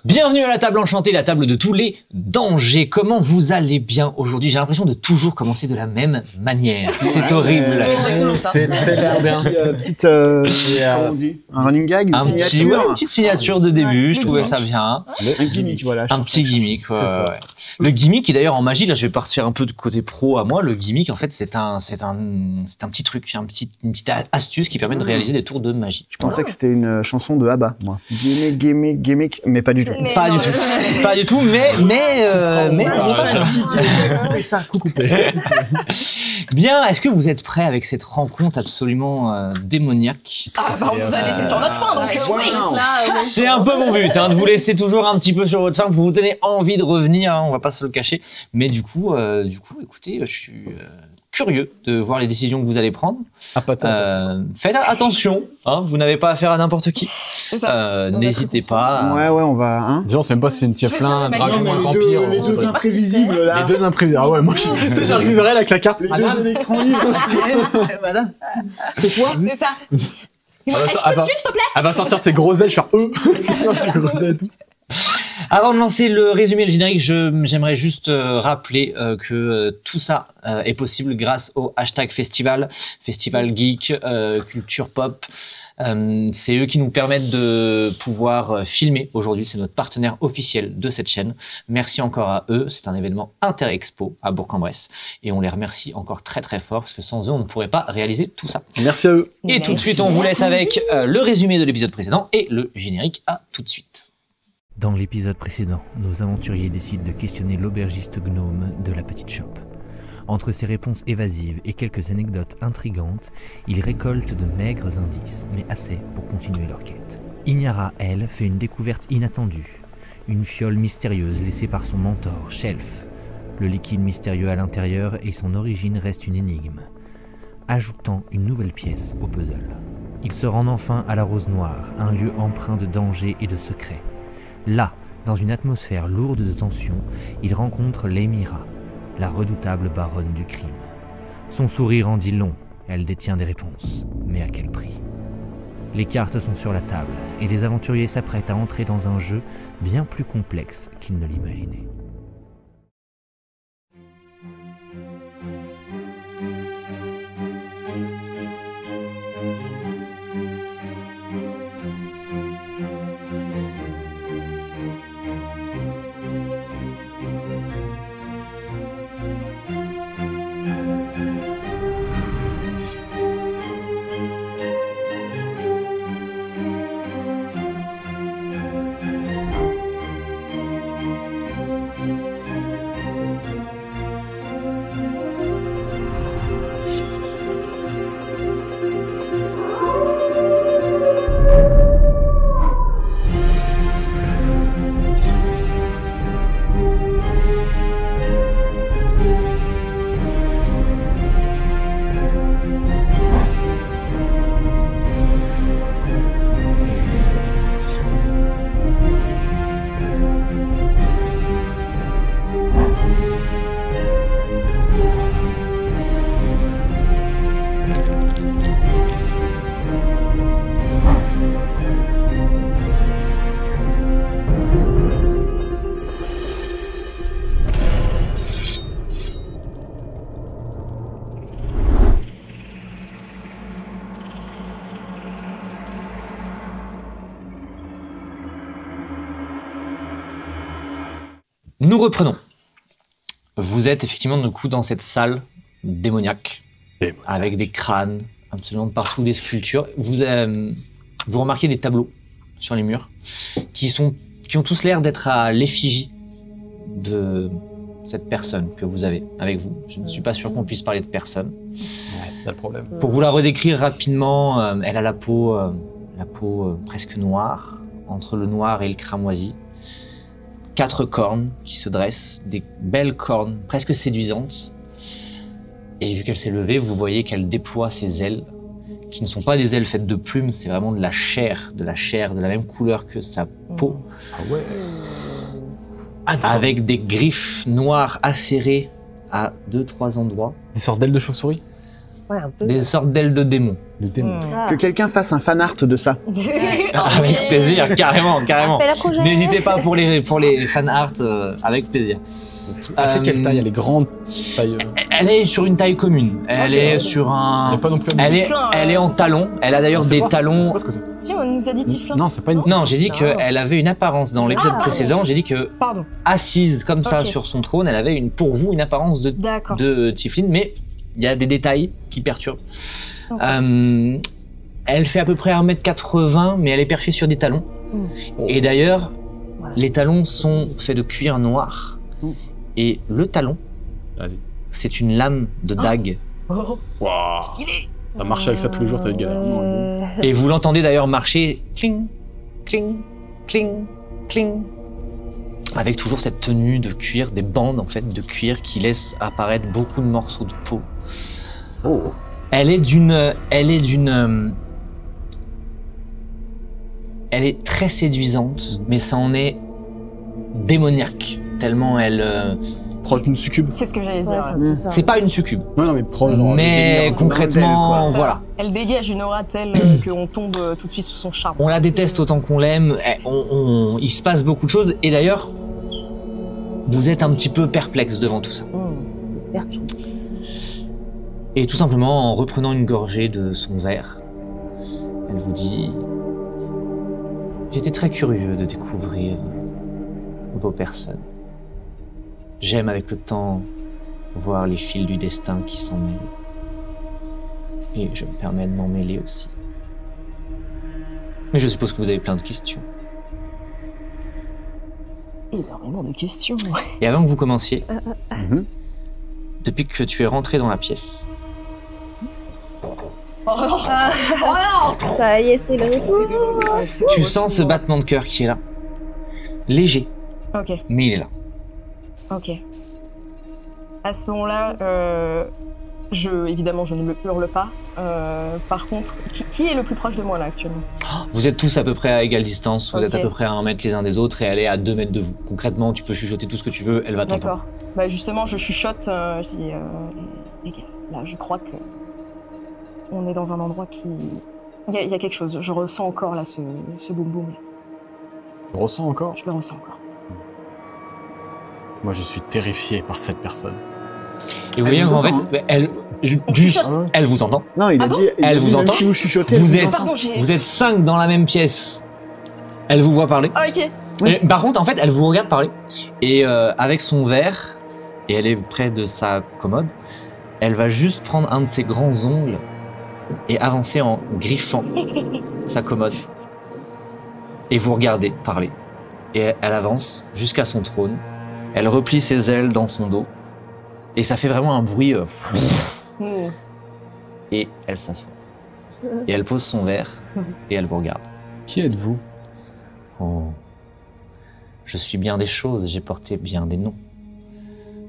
Bienvenue à la table enchantée, la table de tous les dangers. Comment vous allez bien aujourd'hui? J'ai l'impression de toujours commencer de la même manière. C'est horrible. C'est très bien. Comment on dit? Un running gag, une signature. Une petite signature de début, je trouvais ça bien. Un gimmick, voilà. Un petit gimmick. Ouais. Le gimmick, qui d'ailleurs en magie, là je vais partir un peu de côté pro à moi. Le gimmick, en fait, c'est un petit truc, une petite astuce qui permet de réaliser des tours de magie. Je pensais que c'était une chanson de ABBA, moi. Gimmick, mais pas du tout. Pas du tout, mais ça, coucou. Bien, est-ce que vous êtes prêts avec cette rencontre absolument démoniaque? Ah bah on vous a laissé sur notre faim, donc oui. C'est un peu mon but, de vous laisser toujours un petit peu sur votre faim pour vous donner envie de revenir, on va pas se le cacher. Mais du coup, écoutez, je suis curieux de voir les décisions que vous allez prendre. Faites attention, vous n'avez pas affaire à n'importe qui. N'hésitez pas. Ouais, on va. Déjà, on sait même pas si c'est une tieflin, un dragon, un vampire. Les deux imprévisibles là. Les deux imprévisibles. Ah ouais, moi j'arriverai avec la carte. Les deux électrons libres. Madame, c'est toi? C'est ça. Je peux te suivre, s'il te plaît? Elle va sortir ses gros ailes, je vais faire et tout. Avant de lancer le résumé et le générique, j'aimerais juste rappeler que tout ça est possible grâce au hashtag Festival Geek, Culture Pop. C'est eux qui nous permettent de pouvoir filmer aujourd'hui. C'est notre partenaire officiel de cette chaîne. Merci encore à eux. C'est un événement Interexpo à Bourg-en-Bresse. Et on les remercie encore très très fort parce que sans eux, on ne pourrait pas réaliser tout ça. Merci à eux. Et tout de suite, on vous laisse avec le résumé de l'épisode précédent et le générique. À tout de suite. Dans l'épisode précédent, nos aventuriers décident de questionner l'aubergiste gnome de la petite chope. Entre ses réponses évasives et quelques anecdotes intrigantes, ils récoltent de maigres indices, mais assez pour continuer leur quête. Ignara, elle, fait une découverte inattendue. Une fiole mystérieuse laissée par son mentor, Shelf. Le liquide mystérieux à l'intérieur et son origine restent une énigme, ajoutant une nouvelle pièce au puzzle. Ils se rendent enfin à la Rose Noire, un lieu empreint de danger et de secrets. Là, dans une atmosphère lourde de tension, il rencontre Lemira, la redoutable baronne du crime. Son sourire en dit long, elle détient des réponses, mais à quel prix? Les cartes sont sur la table, et les aventuriers s'apprêtent à entrer dans un jeu bien plus complexe qu'ils ne l'imaginaient. Nous reprenons. Vous êtes effectivement du coup dans cette salle démoniaque avec des crânes absolument partout, des sculptures. Vous remarquez des tableaux sur les murs qui ont tous l'air d'être à l'effigie de cette personne que vous avez avec vous. Je ne suis pas sûr qu'on puisse parler de personne. Ouais, c'est ça le problème. Pour vous la redécrire rapidement, elle a la peau presque noire, entre le noir et le cramoisi. 4 cornes qui se dressent, des belles cornes presque séduisantes. Et vu qu'elle s'est levée, vous voyez qu'elle déploie ses ailes, qui ne sont pas des ailes faites de plumes, c'est vraiment de la chair, de la même couleur que sa peau. Ah ouais. Avec des griffes noires acérées à 2-3 endroits. Des sortes d'ailes de chauve-souris? Ouais, un peu. Des sortes d'ailes de démons. Le démon. Que quelqu'un fasse un fan art de ça. Avec plaisir, carrément. Appel à projet. N'hésitez pas pour les fan art, avec plaisir. Elle fait quelle taille? Elle est grande taille. Elle est sur une taille commune. Elle est sur un. Elle est pas non plus Elle est, Tiflin, elle est en c'est ça. talons. Elle a d'ailleurs C'est des pas- talons. C'est pas ce que c'est. Si, on nous a dit Tiflin. Non, c'est pas une. Non, j'ai dit qu'elle avait une apparence dans l'épisode précédent. J'ai dit que Pardon. assise comme ça Ok. sur son trône, elle avait pour vous une apparence D'accord. de Tiflin, mais il y a des détails qui perturbent. Ok. Elle fait à peu près 1m80, mais elle est perchée sur des talons. Et d'ailleurs, les talons sont faits de cuir noir. Et le talon, Allez. c'est une lame de dague. Oh, Waouh. stylé. Ça marche avec ça tous les jours, ça va être galère. Et vous l'entendez d'ailleurs marcher cling, cling, cling, cling. Avec toujours cette tenue de cuir, des bandes en fait de cuir qui laissent apparaître beaucoup de morceaux de peau. Elle est très séduisante, mais ça en est démoniaque, tellement elle. Proche d'une succube. C'est ce que j'allais Ouais, dire. c'est un ouais. peu ça. C'est pas une succube, Ouais, non, mais proche. genre, mais délire. concrètement, bordel, quoi. voilà. Elle dégage une aura telle qu'on tombe tout de suite sous son charme. On la déteste autant qu'on l'aime. Il se passe beaucoup de choses, et d'ailleurs, vous êtes un petit peu perplexe devant tout ça. Bertrand. Et tout simplement, en reprenant une gorgée de son verre, elle vous dit « J'étais très curieux de découvrir vos personnes. J'aime avec le temps voir les fils du destin qui s'en mêlent. Et je me permets de m'en mêler aussi. Mais je suppose que vous avez plein de questions. Énormément de questions. Et avant que vous commenciez, Mhm. depuis que tu es rentré dans la pièce, Oh non. Ça y est, c'est le C'est de tu sens ce battement de cœur qui est là. Léger, Ok, mais il est là. ok. À ce moment-là, évidemment, je ne me hurle pas. Par contre, qui est le plus proche de moi là actuellement? Vous êtes tous à peu près à égale distance, vous êtes à Ok. peu près à 1 mètre les uns des autres et elle est à 2 mètres de vous. Concrètement, tu peux chuchoter tout ce que tu veux, elle va t'entendre. D'accord. Bah justement, je chuchote, je dis, les gars, là, je crois que on est dans un endroit qui... Il y a quelque chose, je ressens encore là ce boum boum. Je ressens encore. Je le ressens encore. Moi, je suis terrifié par cette personne. Et vous Elle voyez vous qu'en fait, entend, hein. elle, On juste, chuchote. elle vous entend. Non, il a Ah bon dit. il a Elle dit vous même entend. Si vous chuchotez, Vous elle êtes, entend. Pardon, j'ai... vous êtes 5 dans la même pièce. Elle vous voit parler. Ah, ok. Ouais. Et par contre, en fait, elle vous regarde parler. Et avec son verre, et elle est près de sa commode, elle va juste prendre un de ses grands ongles et avancer en griffant sa commode. Et vous regardez parler. Et elle avance jusqu'à son trône. Elle replie ses ailes dans son dos. Et ça fait vraiment un bruit. Hmm. Et elle s'assoit. Et elle pose son verre. Et elle vous regarde. Qui êtes-vous? Oh. Je suis bien des choses, j'ai porté bien des noms.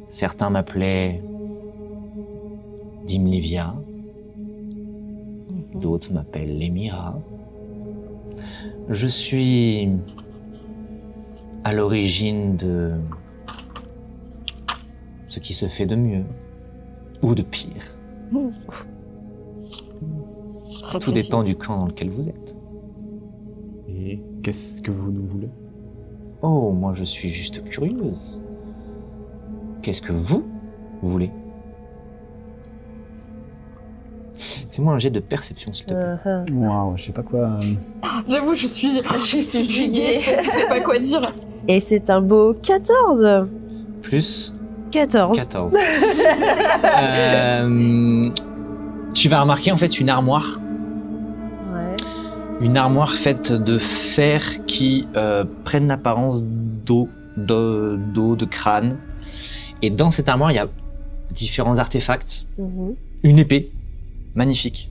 Certains m'appelaient Dimlivia, d'autres m'appellent Lemira. Je suis à l'origine de ce qui se fait de mieux ou de pire. C'est très Tout précis. dépend du camp dans lequel vous êtes. Et qu'est-ce que vous nous voulez? Oh, moi je suis juste curieuse. Qu'est-ce que vous voulez? Fais-moi un jet de perception, s'il te plaît. Waouh, je sais pas quoi. J'avoue, je suis subjuguée, tu sais pas quoi dire. Et c'est un beau 14. Plus 14. 14. Tu vas remarquer en fait une armoire. Ouais. Une armoire faite de fer qui prennent l'apparence d'eau, de crâne. Et dans cette armoire, il y a différents artefacts. Mhm. Une épée, magnifique.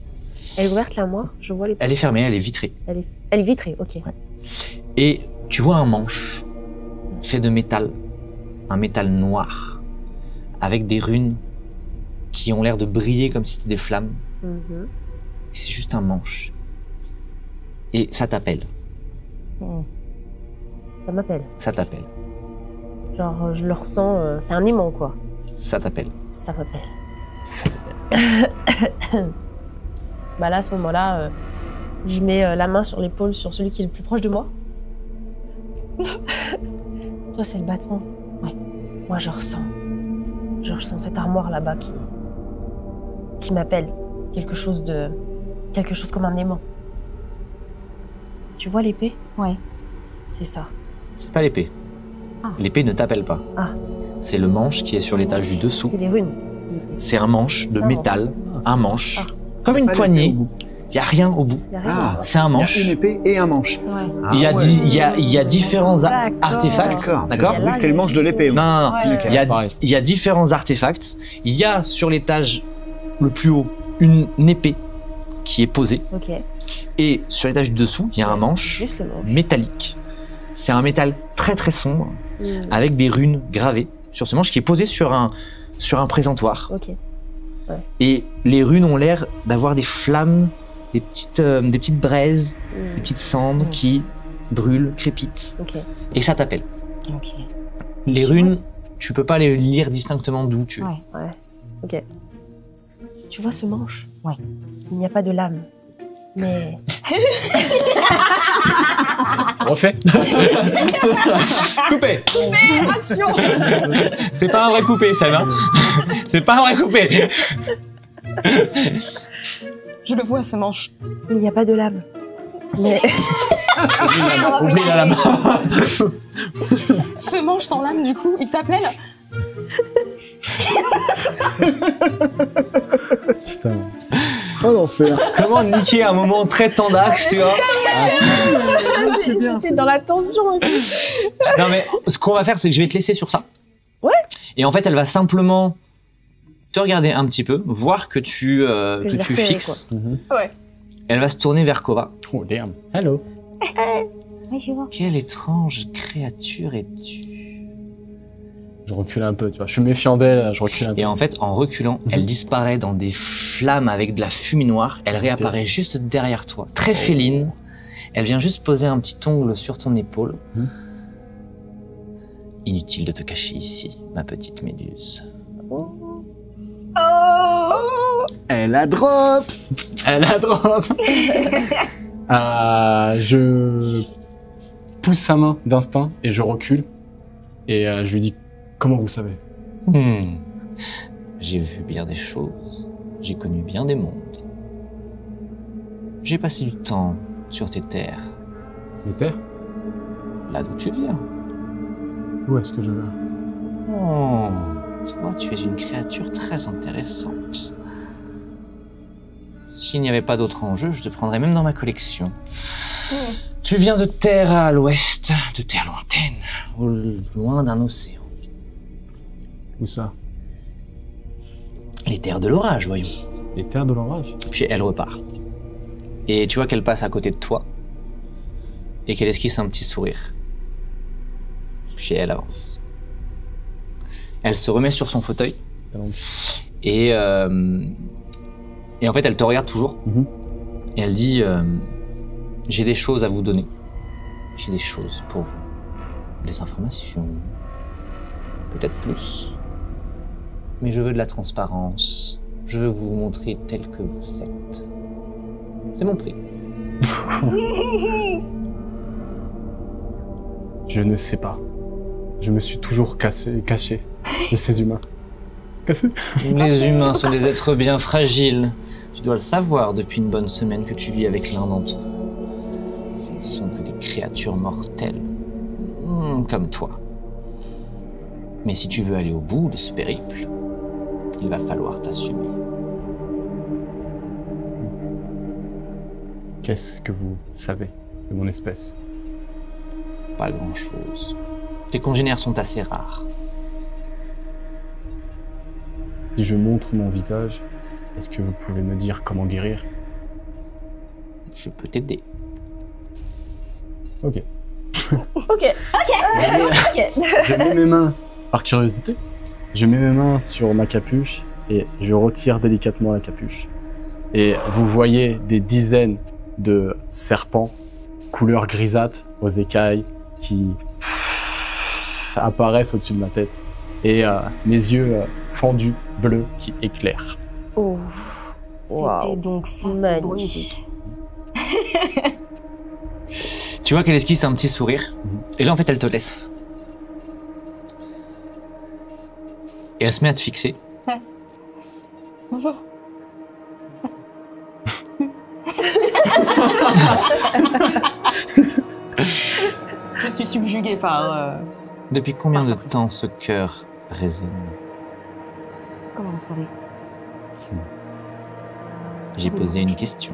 Elle est ouverte l'armoire, je vois les. Elle est fermée, elle est vitrée. Elle est vitrée, ok. Et tu vois un manche fait de métal, un métal noir, avec des runes qui ont l'air de briller comme si c'était des flammes. Mhm. C'est juste un manche. Et ça t'appelle, Ça m'appelle. ça t'appelle, Genre, je le ressens, c'est un aimant quoi. ça t'appelle, Ça m'appelle. ça t'appelle. Bah là, à ce moment-là, je mets la main sur l'épaule sur celui qui est le plus proche de moi. Toi, c'est le battement. Ouais. Moi, je ressens cette armoire là-bas qui m'appelle. Quelque chose comme un aimant. Tu vois l'épée? Ouais. C'est ça. C'est pas l'épée. Ah. L'épée ne t'appelle pas. Ah. C'est le manche qui est sur l'étage du dessous. C'est les runes. C'est un manche de Ah, métal, un manche, Ah. comme une Pas poignée. l'épée au bout. Il n'y a rien au bout. Y a rien. Ah, C'est un il y a manche. une épée et un manche. Ouais. Ah, Il y a ouais. il y a différents D'accord. artefacts. D'accord. Oui, c'était le manche de l'épée. Non, non, non. Ouais, Ok. ouais. Il y a différents artefacts. Il y a sur l'étage le plus haut une épée qui est posée. Ok. Et sur l'étage du dessous, il y a un manche Juste le manche. métallique. C'est un métal très très sombre avec des runes gravées sur ce manche qui est posé sur un présentoir. Ok. Et les runes ont l'air d'avoir des flammes, des petites braises, des petites cendres qui brûlent, crépitent. Ok. Et ça t'appelle. Ok. Les runes, tu peux pas les lire distinctement d'où tu es. Ouais. Ouais. Ok. Tu vois ce manche? Ouais. Il n'y a pas de lame. Mais Refait. Coupé. Action. C'est pas un vrai coupé, ça va. C'est pas un vrai coupé. Je le vois, ce manche. il n'y a pas de lame. Mais Oublie la lame. Ce manche sans lame, du coup, il t'appelle? Putain. Oh l'enfer. Comment niquer un moment très tendax, tu vois? C'est bien. j'étais dans la tension. Non mais ce qu'on va faire, c'est que je vais te laisser sur ça. Ouais. Et en fait, elle va simplement te regarder un petit peu, voir que tu je l'ai tu repéré, fixes. Ouais. Elle va se tourner vers Kova. Oh damn. Hello. Oui, je vois. Quelle étrange créature es-tu? Je recule un peu, tu vois. Je suis méfiant d'elle, je recule un peu. Et en fait, en reculant, elle disparaît dans des flammes avec de la fumée noire. Elle réapparaît juste derrière toi, très féline. Elle vient juste poser un petit ongle sur ton épaule. Inutile de te cacher ici, ma petite méduse. Elle a drop. Elle a drop. Je pousse sa main d'instinct et je recule. Et je lui dis, comment vous savez? J'ai vu bien des choses. J'ai connu bien des mondes. J'ai passé du temps sur tes terres, Les terres? là d'où tu viens. Où est-ce que je vais? Oh, toi, tu es une créature très intéressante. S'il n'y avait pas d'autre enjeu, je te prendrais même dans ma collection. Tu viens de terre à l'ouest, de terre lointaine, au loin d'un océan. Où ça? Les terres de l'orage, voyons. Les terres de l'orage? Puis elle repart. Et tu vois qu'elle passe à côté de toi et qu'elle esquisse un petit sourire. Puis elle avance. Elle se remet sur son fauteuil et en fait elle te regarde toujours et elle dit j'ai des choses à vous donner. J'ai des choses pour vous. Des informations. Peut-être plus. Mais je veux de la transparence. Je veux vous montrer tel que vous êtes. C'est mon prix. Je ne sais pas. Je me suis toujours caché de ces humains. Cassé? Les humains sont des êtres bien fragiles. Tu dois le savoir depuis une bonne semaine que tu vis avec l'un d'entre eux. Ce ne sont que des créatures mortelles. Comme toi. Mais si tu veux aller au bout de ce périple, il va falloir t'assumer. Qu'est-ce que vous savez de mon espèce? Pas grand-chose. Tes congénères sont assez rares. Si je montre mon visage, est-ce que vous pouvez me dire comment guérir? Je peux t'aider. Ok. Ok. Je mets mes mains, par curiosité, je mets mes mains sur ma capuche et je retire délicatement la capuche. Et vous voyez des dizaines de serpents, couleur grisâtre, aux écailles, qui apparaissent au-dessus de ma tête. Et mes yeux fendus, bleus, qui éclairent. Oh. C'était donc ça, ce bruit. Magnifique. Tu vois qu'elle esquisse un petit sourire. Et là, en fait, elle te laisse. Et elle se met à te fixer. Bonjour. Je suis subjuguée par... Depuis combien de ça. temps ce cœur résonne? Comment vous savez? J'ai posé une question.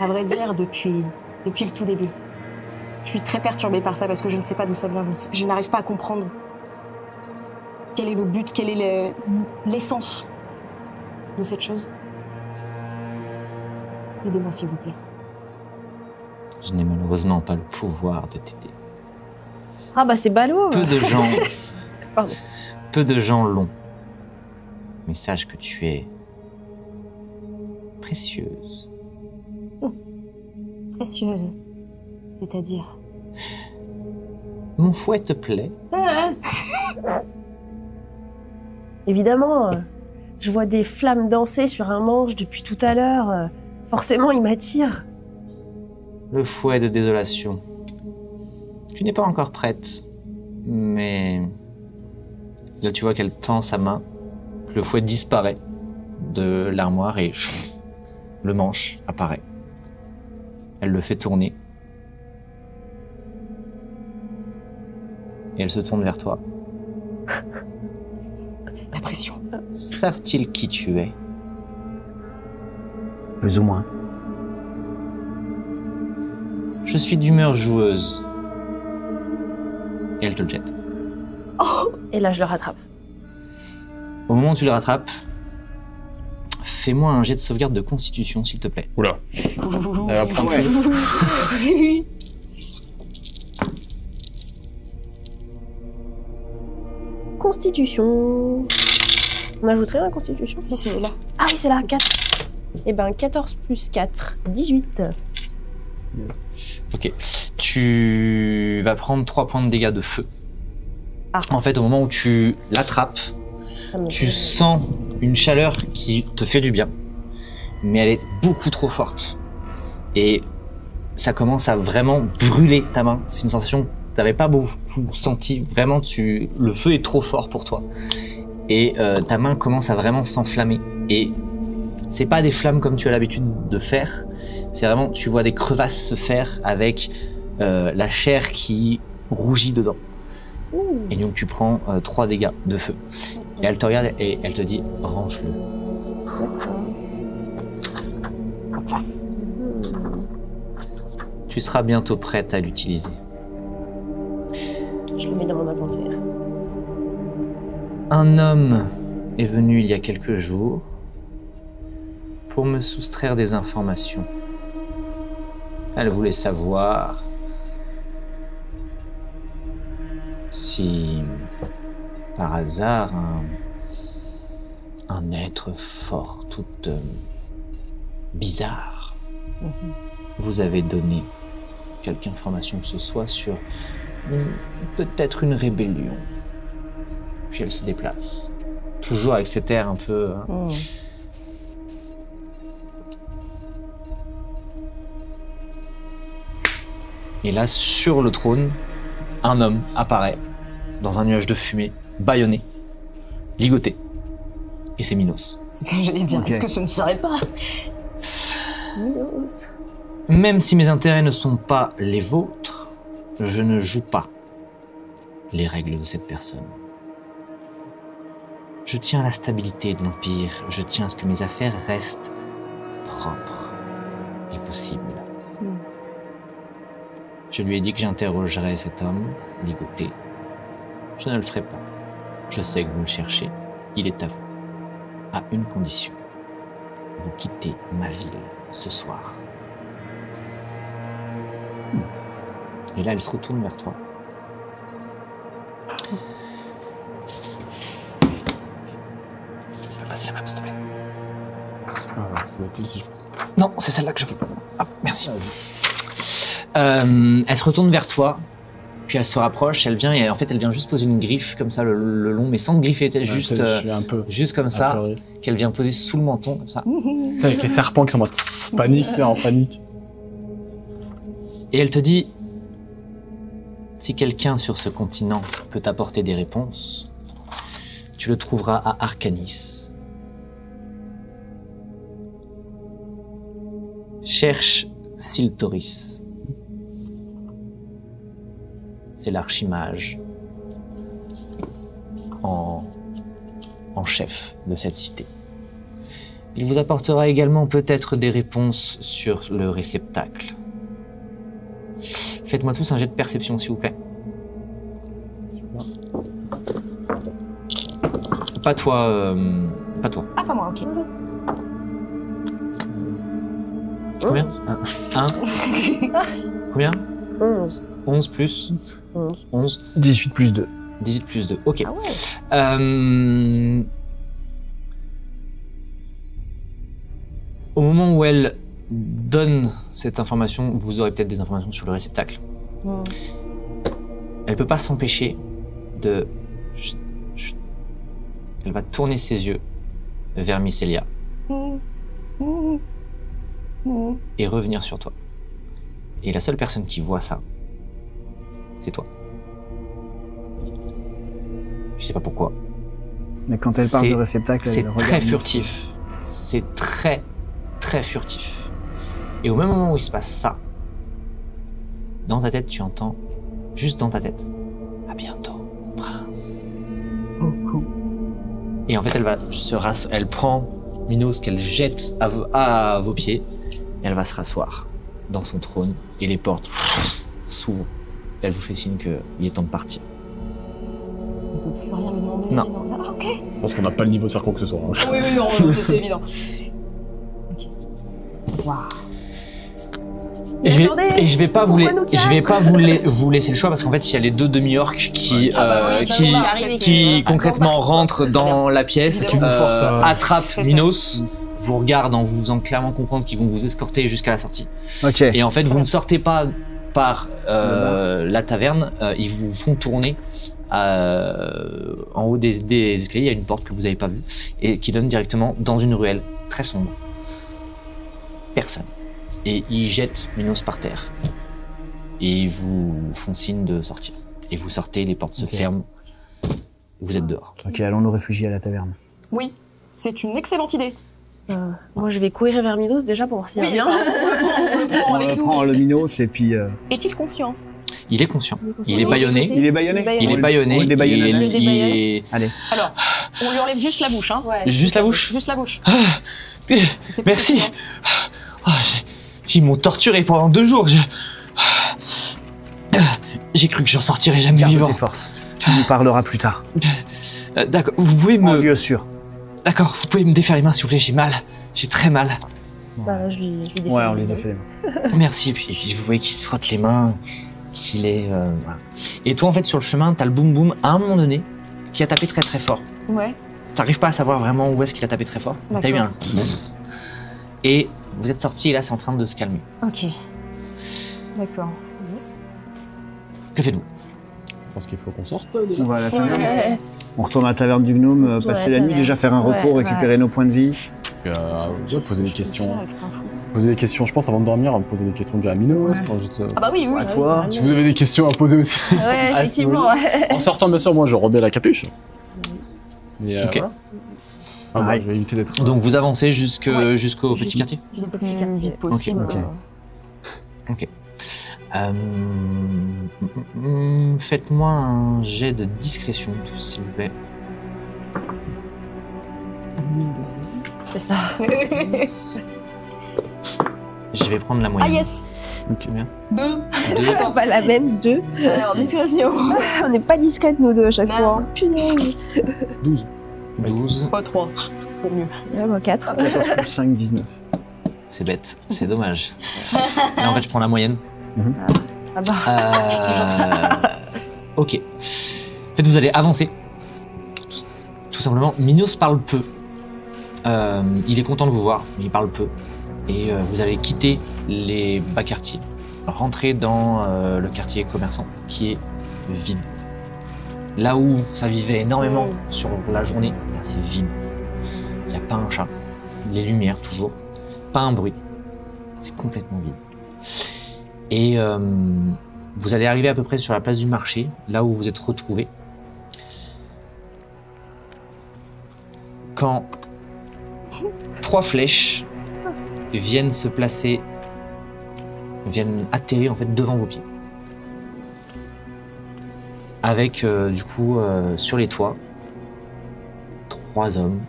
À vrai dire, depuis le tout début. Je suis très perturbée par ça parce que je ne sais pas d'où ça vient. Je n'arrive pas à comprendre quel est le but, quelle est l'essence de cette chose. Aidez-moi s'il vous plaît. Je n'ai malheureusement pas le pouvoir de t'aider. Ah bah c'est ballot. Peu de gens... Pardon. Peu de gens l'ont. Mais sache que tu es... précieuse. Précieuse. C'est-à-dire... Mon fouet te plaît? Évidemment, je vois des flammes danser sur un manche depuis tout à l'heure. Forcément, il m'attire. Le fouet de désolation. Tu n'es pas encore prête, mais... Là, tu vois qu'elle tend sa main, le fouet disparaît de l'armoire et le manche apparaît. Elle le fait tourner. Et elle se tourne vers toi. La pression. Savent-ils qui tu es? Plus ou moins. Je suis d'humeur joueuse. Et elle te le jette. Et là, je le rattrape. Au moment où tu le rattrapes, fais-moi un jet de sauvegarde de constitution, s'il te plaît. Oula. Elle va prendre feu. Constitution. On ajouterait la constitution? Si, c'est là. Ah oui, c'est là, 4. Eh ben, 14 plus 4, 18. Yes. Ok. Tu vas prendre 3 points de dégâts de feu. Ah. En fait, au moment où tu l'attrapes, Ça me tu sens une chaleur qui te fait du bien, mais elle est beaucoup trop forte. Et ça commence à vraiment brûler ta main. C'est une sensation que tu n'avais pas beaucoup senti. Vraiment, le feu est trop fort pour toi. Et ta main commence à vraiment s'enflammer. Et c'est pas des flammes comme tu as l'habitude de faire. C'est vraiment, tu vois des crevasses se faire avec la chair qui rougit dedans. Et donc tu prends 3 dégâts de feu. Et elle te regarde et elle te dit, range-le. En place. Tu seras bientôt prête à l'utiliser. Je le mets dans mon inventaire. Un homme est venu il y a quelques jours pour me soustraire des informations. Elle voulait savoir si, par hasard, un être fort, tout bizarre, vous avez donné quelque information que ce soit sur peut-être une rébellion. Puis elle se déplace. Toujours avec cet air un peu... Et là, sur le trône, un homme apparaît dans un nuage de fumée, bâillonné, ligoté. Et c'est Minos. C'est ce que j'allais dire. Ok. Est-ce que ce ne serait pas? Même si mes intérêts ne sont pas les vôtres, je ne joue pas les règles de cette personne. Je tiens à la stabilité de l'Empire, je tiens à ce que mes affaires restent propres et possibles. Je lui ai dit que j'interrogerais cet homme, ligoté. Je ne le ferai pas. Je sais que vous le cherchez, il est à vous. À une condition. Vous quittez ma ville ce soir. Et là, elle se retourne vers toi. Passe la map, s'il te plaît. Ah, ça doit être ici, je pense. Non, c'est celle-là que je veux. Ah, merci. Elle se retourne vers toi Puis elle se rapproche, elle vient et en fait elle vient juste poser une griffe comme ça le long, mais sans te griffer, juste, je suis un peu juste comme ça, apeuré. qu'elle vient poser sous le menton comme ça. Tu sais, avec les serpents qui sont en mode panique, tu sais, en panique. Et elle te dit, si quelqu'un sur ce continent peut t'apporter des réponses, tu le trouveras à Arcanis. Cherche Siltoris. C'est l'archimage en chef de cette cité. Il vous apportera également peut-être des réponses sur le réceptacle. Faites-moi tous un jet de perception, s'il vous plaît. Pas toi, pas toi. Ah, pas moi, ok. Combien 1. Combien 11. 11 plus 11. 11. 18 plus 2. 18 plus 2. Ok. Ah ouais. Au moment où elle donne cette information, vous aurez peut-être des informations sur le réceptacle. Elle peut pas s'empêcher de... Elle va tourner ses yeux vers Mycelia et revenir sur toi. Et la seule personne qui voit ça, c'est toi. Je sais pas pourquoi. Mais quand elle parle C'est- de réceptacle, elle C'est regarde très Nancy. furtif. C'est très, très furtif. Et au même moment où il se passe ça, dans ta tête, tu entends, juste dans ta tête, à bientôt, mon prince. Et en fait, elle va elle prend Minos qu'elle jette à vos pieds, et elle va se rasseoir dans son trône, et les portes s'ouvrent. Elle vous fait signe qu'il est temps de partir. On peut plus rien lui demander. Non. Ah, ok. Je pense qu'on n'a pas le niveau de faire quoi que ce soit. hein. Oui, oui, non, c'est évident. Ok. Waouh. Et je attendez, vais pas vous pourquoi nous je vais pas vous laisser le choix parce qu'en fait il y a les deux demi-orques qui oui, qui, bah oui, qui c'est- concrètement rentrent dans la pièce, Qui vous forcent à- attrapent ça. Minos, vous regardent en vous faisant clairement comprendre qu'ils vont vous escorter jusqu'à la sortie. Ok. Et en fait vous ne sortez pas par la taverne, ils vous font tourner en haut des escaliers, il y a une porte que vous n'avez pas vue et qui donne directement dans une ruelle très sombre. Personne. Et ils jettent Minos par terre. Et ils vous font signe de sortir. Et vous sortez, les portes se Ok. ferment. Vous êtes dehors. Ok, allons nous réfugier à la taverne. Oui, c'est une excellente idée. Moi, je vais courir vers Minos déjà pour voir s'il va Oui, bien. enfin, on le prend On avec nous. prend le Minos et puis... Est-il conscient? Il est conscient. Il est Minos, bâillonné. Il est bâillonné Il est On bâillonné. le débaillonne. Il Le est- débaillonne. Allez. Alors, on lui enlève juste la bouche, hein. Ouais. Juste la bouche. Juste la bouche. Ah, C'est merci. possible, Ah, ils m'ont torturé pendant 2 jours. J'ai cru que j'en sortirais jamais Garde vivant. tes forces. Tu nous parleras plus tard. D'accord, vous pouvez En me... lieu sûr. D'accord, vous pouvez me défaire les mains s'il vous plaît, j'ai mal. J'ai très mal. Bah, je lui défais Ouais, on les lui mains. a fait les mains. Merci, puis vous voyez qu'il se frotte les mains, qu'il est... voilà. Et toi, en fait, sur le chemin, t'as le boum boum à un moment donné qui a tapé très très fort. Ouais. T'arrives pas à savoir vraiment où est-ce qu'il a tapé très fort. T'as eu un... Et vous êtes sortis et là, c'est en train de se calmer. Ok. D'accord. Que faites-vous? Je pense qu'il faut qu'on sorte. On va à la taverne. Ouais. On retourne à la taverne du gnome, Retourne à passer la la nuit, taverne. déjà faire un repos, Ouais, récupérer nos points de vie. Poser des questions. Avec cette info. Poser des questions, je pense, avant de dormir, poser des questions déjà à Minos. Ah bah oui, oui. À toi. Si vous avez des questions à poser aussi. Ouais, Ah, effectivement. En sortant, bien sûr, moi, je remets la capuche. Mais Ok. voilà. Ah, bah, Pareil. je vais éviter d'être... Donc vous avancez jusqu'au petit Juste- quartier. Juste Le petit plus quartier. vite possible. Ok. Faites-moi un jet de discrétion, tous, s'il vous plaît. C'est ça. Je vais prendre la Ah moyenne. yes. Combien 2. 2. Attends, pas la même, 2. Alors, discrétion. On n'est pas discrètes, nous deux, à chaque Non. fois. Punaise. 12. 12. Pas 3. Pour mieux. Ouais, moi, 4. 14 plus 5, 19. C'est bête, c'est dommage. Mais en fait, je prends la moyenne. Ah bah. Ok. En fait, vous allez avancer. Tout simplement. Minos parle peu. Il est content de vous voir, mais il parle peu. Et vous allez quitter les bas quartiers. Rentrer dans le quartier commerçant, qui est vide. Là où ça vivait énormément sur la journée, là c'est vide. Il n'y a pas un chat, les lumières toujours, pas un bruit. C'est complètement vide. Et vous allez arriver à peu près sur la place du marché, là où vous êtes retrouvés. Quand 3 flèches viennent se placer, viennent atterrir en fait devant vos pieds. Avec du coup sur les toits 3 hommes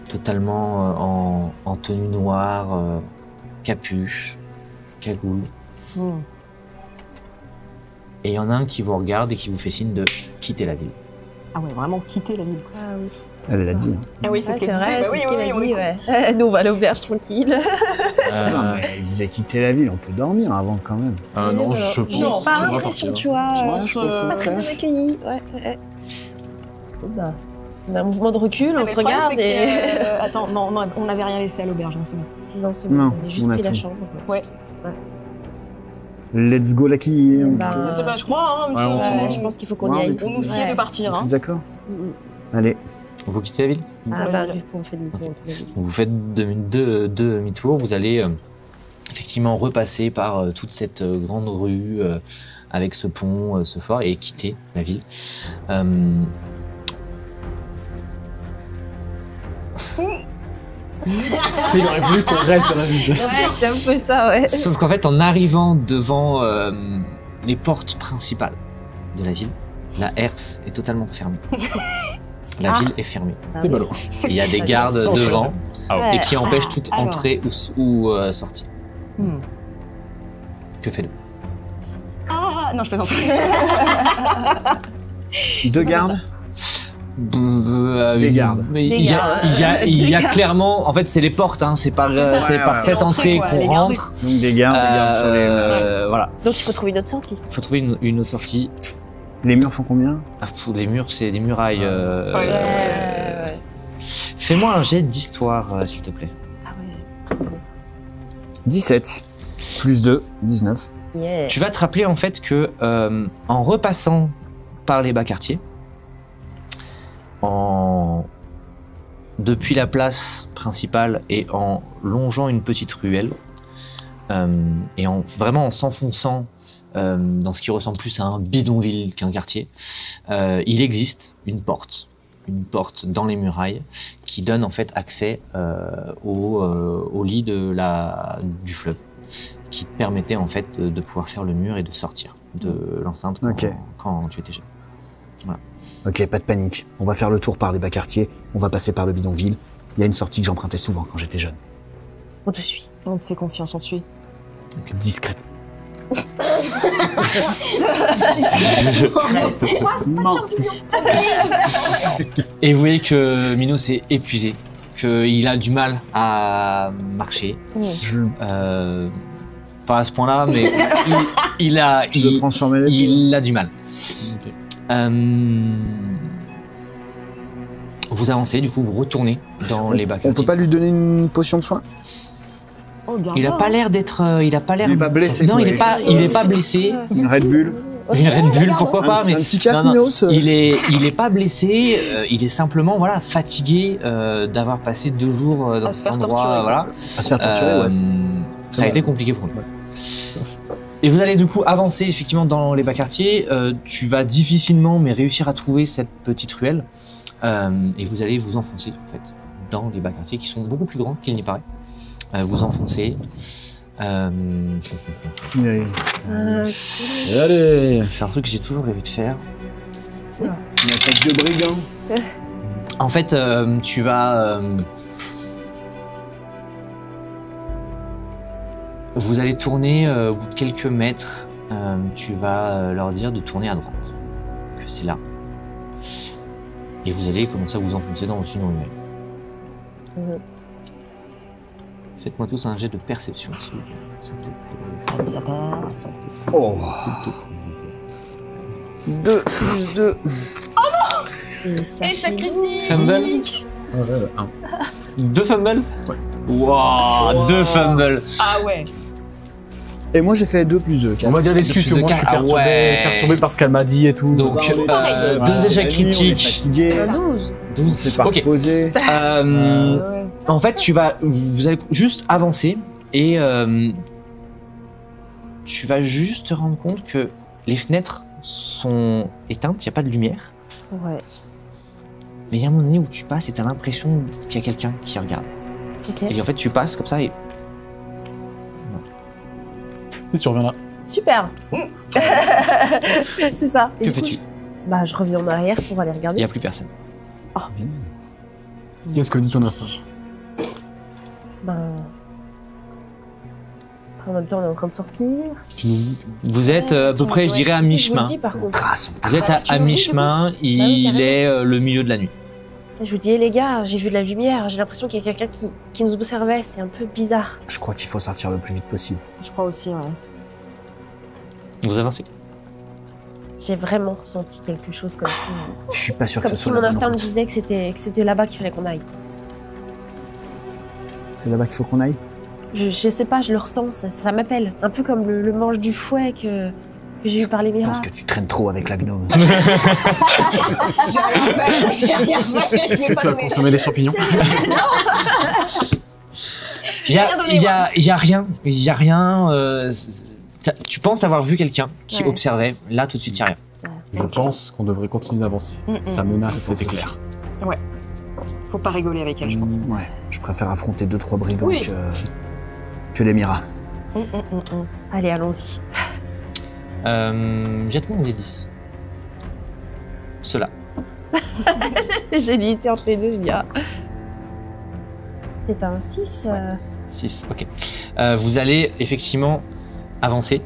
totalement en tenue noire, capuche, cagoule. Et il y en a un qui vous regarde et qui vous fait signe de quitter la ville. Ah ouais, vraiment quitter la ville. Ah oui. Elle l'a dit. Ah oui, c'est ce qu'elle vrai, disait. Bah c'est oui, ce qu'elle oui, a oui, dit, ouais. Nous, on va à l'auberge tranquille. Non, mais elle disait quitter la ville, on peut dormir avant quand même. Non, je pense Non, qu'on pas va l'impression, partir. tu vois. Ouais, je pense qu'on Pas se très bien casse. accueillis. Ouais. Bon, bah, on a un mouvement de recul, on Mais se le problème, regarde c'est et. que, attends, non, on n'avait rien laissé à l'auberge, hein, c'est bon. Non, c'est bon, Non, on avait juste on a pris la tout. chambre. Ouais. Let's go, Lucky. Bah, Bah, je crois, hein, Ouais, on s'en Ouais, va. je pense qu'il faut qu'on Ouais, y aille. on est on nous sied de partir. Hein. D'accord. Allez. Vous quittez la ville? Ah bah, du coup, on fait demi-tour. on fait demi-tour. Vous faites demi-tour, vous allez effectivement repasser par toute cette grande rue avec ce pont, ce fort et quitter la ville. Il aurait voulu qu'on reste à la ville. Ouais, c'est un peu ça, ouais. Sauf qu'en fait, en arrivant devant les portes principales de la ville, la herse est totalement fermée. La ville est fermée. C'est ballot. Il y a des Ça gardes vient de devant Ouais. et qui empêchent toute alors. entrée ou sortie. Que faites-vous? Ah, non, je plaisante. 2 gardes. Des gardes. Mais Des il y a, gardes. il y a Des gardes. clairement, en fait, c'est les portes, hein, c'est par, C'est ça. c'est Ouais, par ouais, cette ouais. entrée L'entrée, quoi, qu'on les gardes. rentre. Donc des gardes sur Voilà, Donc, il faut trouver une autre sortie. il faut trouver une autre sortie. les murs font combien? Ah, pour les murs, c'est des murailles. Ouais, laisse tomber. Ouais. Fais-moi un jet d'histoire, s'il te plaît. Ah ouais. 17. Plus 2, 19. Yeah. Tu vas te rappeler en fait que en repassant par les bas quartiers, depuis la place principale et en longeant une petite ruelle, et vraiment en s'enfonçant dans ce qui ressemble plus à un bidonville qu'un quartier, il existe une porte dans les murailles qui donne en fait accès au lit du fleuve, qui te permettait en fait de pouvoir faire le mur et de sortir de l'enceinte quand tu étais jeune. Ok, pas de panique. On va faire le tour par les bas quartiers. On va passer par le bidonville. Il y a une sortie que j'empruntais souvent quand j'étais jeune. On te suit. On te fait confiance, on te suit. Discrètement. Non. Et vous voyez que Minos est épuisé, qu'il a du mal à marcher. Pas à ce point-là, mais il a du mal. Vous avancez, du coup, vous retournez dans les bas On quartiers. peut pas lui donner une potion de soin? Il a pas l'air d'être. Il a pas l'air. Il est pas blessé, Non, quoi, il est pas. juste, Il est pas blessé. Une Red Bull? Une Red Bull, pourquoi pas, mais Un petit caf, non, Minos? il est pas blessé. Il est simplement voilà fatigué d'avoir passé 2 jours dans À se cet faire endroit. torturer, Voilà. À se faire torturer, ouais. Ça a été compliqué pour lui. Et vous allez du coup avancer effectivement dans les bas quartiers. Tu vas difficilement mais réussir à trouver cette petite ruelle. Et vous allez vous enfoncer en fait dans les bas quartiers qui sont beaucoup plus grands qu'il n'y paraît. Vous enfoncez. Oui. Allez. C'est un truc que j'ai toujours rêvé de faire. Une attaque de brigand. En fait, tu vas. Vous allez tourner au bout de quelques mètres. Tu vas leur dire de tourner à droite. Que c'est là. Et vous allez commencer à vous enfoncer dans une ruelle. Faites-moi tous un jet de perception, s'il vous plaît. Ça part. Oh. 2 plus 2. Échec critique. Fumble. 2 fumbles. Ouais. Wow, 2 fumbles. Ah ouais. Et moi j'ai fait 2 plus 2. On va dire l'excuse que Plus de moi je suis quatre. Ah ouais. perturbé par ce qu'elle m'a dit et tout. Donc, Bah, 2 échecs On est critiques. fatigué, 12. on s'est pas Ok. reposé. Euh, En fait, vous allez juste avancer et tu vas juste te rendre compte que les fenêtres sont éteintes, il n'y a pas de lumière. Ouais. Mais il y a un moment donné où tu passes et tu as l'impression qu'il y a quelqu'un qui regarde. Ok. Et en fait, tu passes comme ça et Si tu reviens là. Super. C'est ça. Et que du coup, fais-tu Bah, je reviens en arrière pour aller Il regarder. n'y a plus personne. Qu'est-ce que dit ton instinct? Ben... En même temps, on est en train de sortir. Tu nous... Vous êtes à peu près, je dirais, à Si, je vous mi-chemin. le dis, par On contre. trace, on Vous êtes trace. tu à me dis, mi-chemin, oui, il carrément. est le milieu de la nuit. Je vous dis, les gars, j'ai vu de la lumière. J'ai l'impression qu'il y a quelqu'un qui nous observait. C'est un peu bizarre. Je crois qu'il faut sortir le plus vite possible. Je crois aussi, ouais. Vous avancez. J'ai vraiment ressenti quelque chose comme si... Je suis pas sûr Comme que ce si soit mon la bonne instinct me route. disait que c'était là-bas qu'il fallait qu'on aille. C'est là-bas qu'il faut qu'on aille. Je sais pas, je le ressens, ça m'appelle. Un peu comme le manche du fouet que j'ai eu par les Je pense miracles. que tu traînes trop avec la gnome. Est-ce que tu as consommé les champignons? Il y a rien. Tu penses avoir vu quelqu'un qui Ouais. observait. Là, tout de suite, il n'y a rien. Je pense qu'on devrait continuer d'avancer. Sa menace, c'était clair. Faut pas rigoler avec elle, je pense. Ouais, je préfère affronter 2-3 brigands Oui. que les Mira. Allez, allons-y. Jette-moi un des 10. Cela. J'ai dit, t'es entre les deux, je dis, ah. C'est un 6. 6, ok. Vous allez effectivement avancer,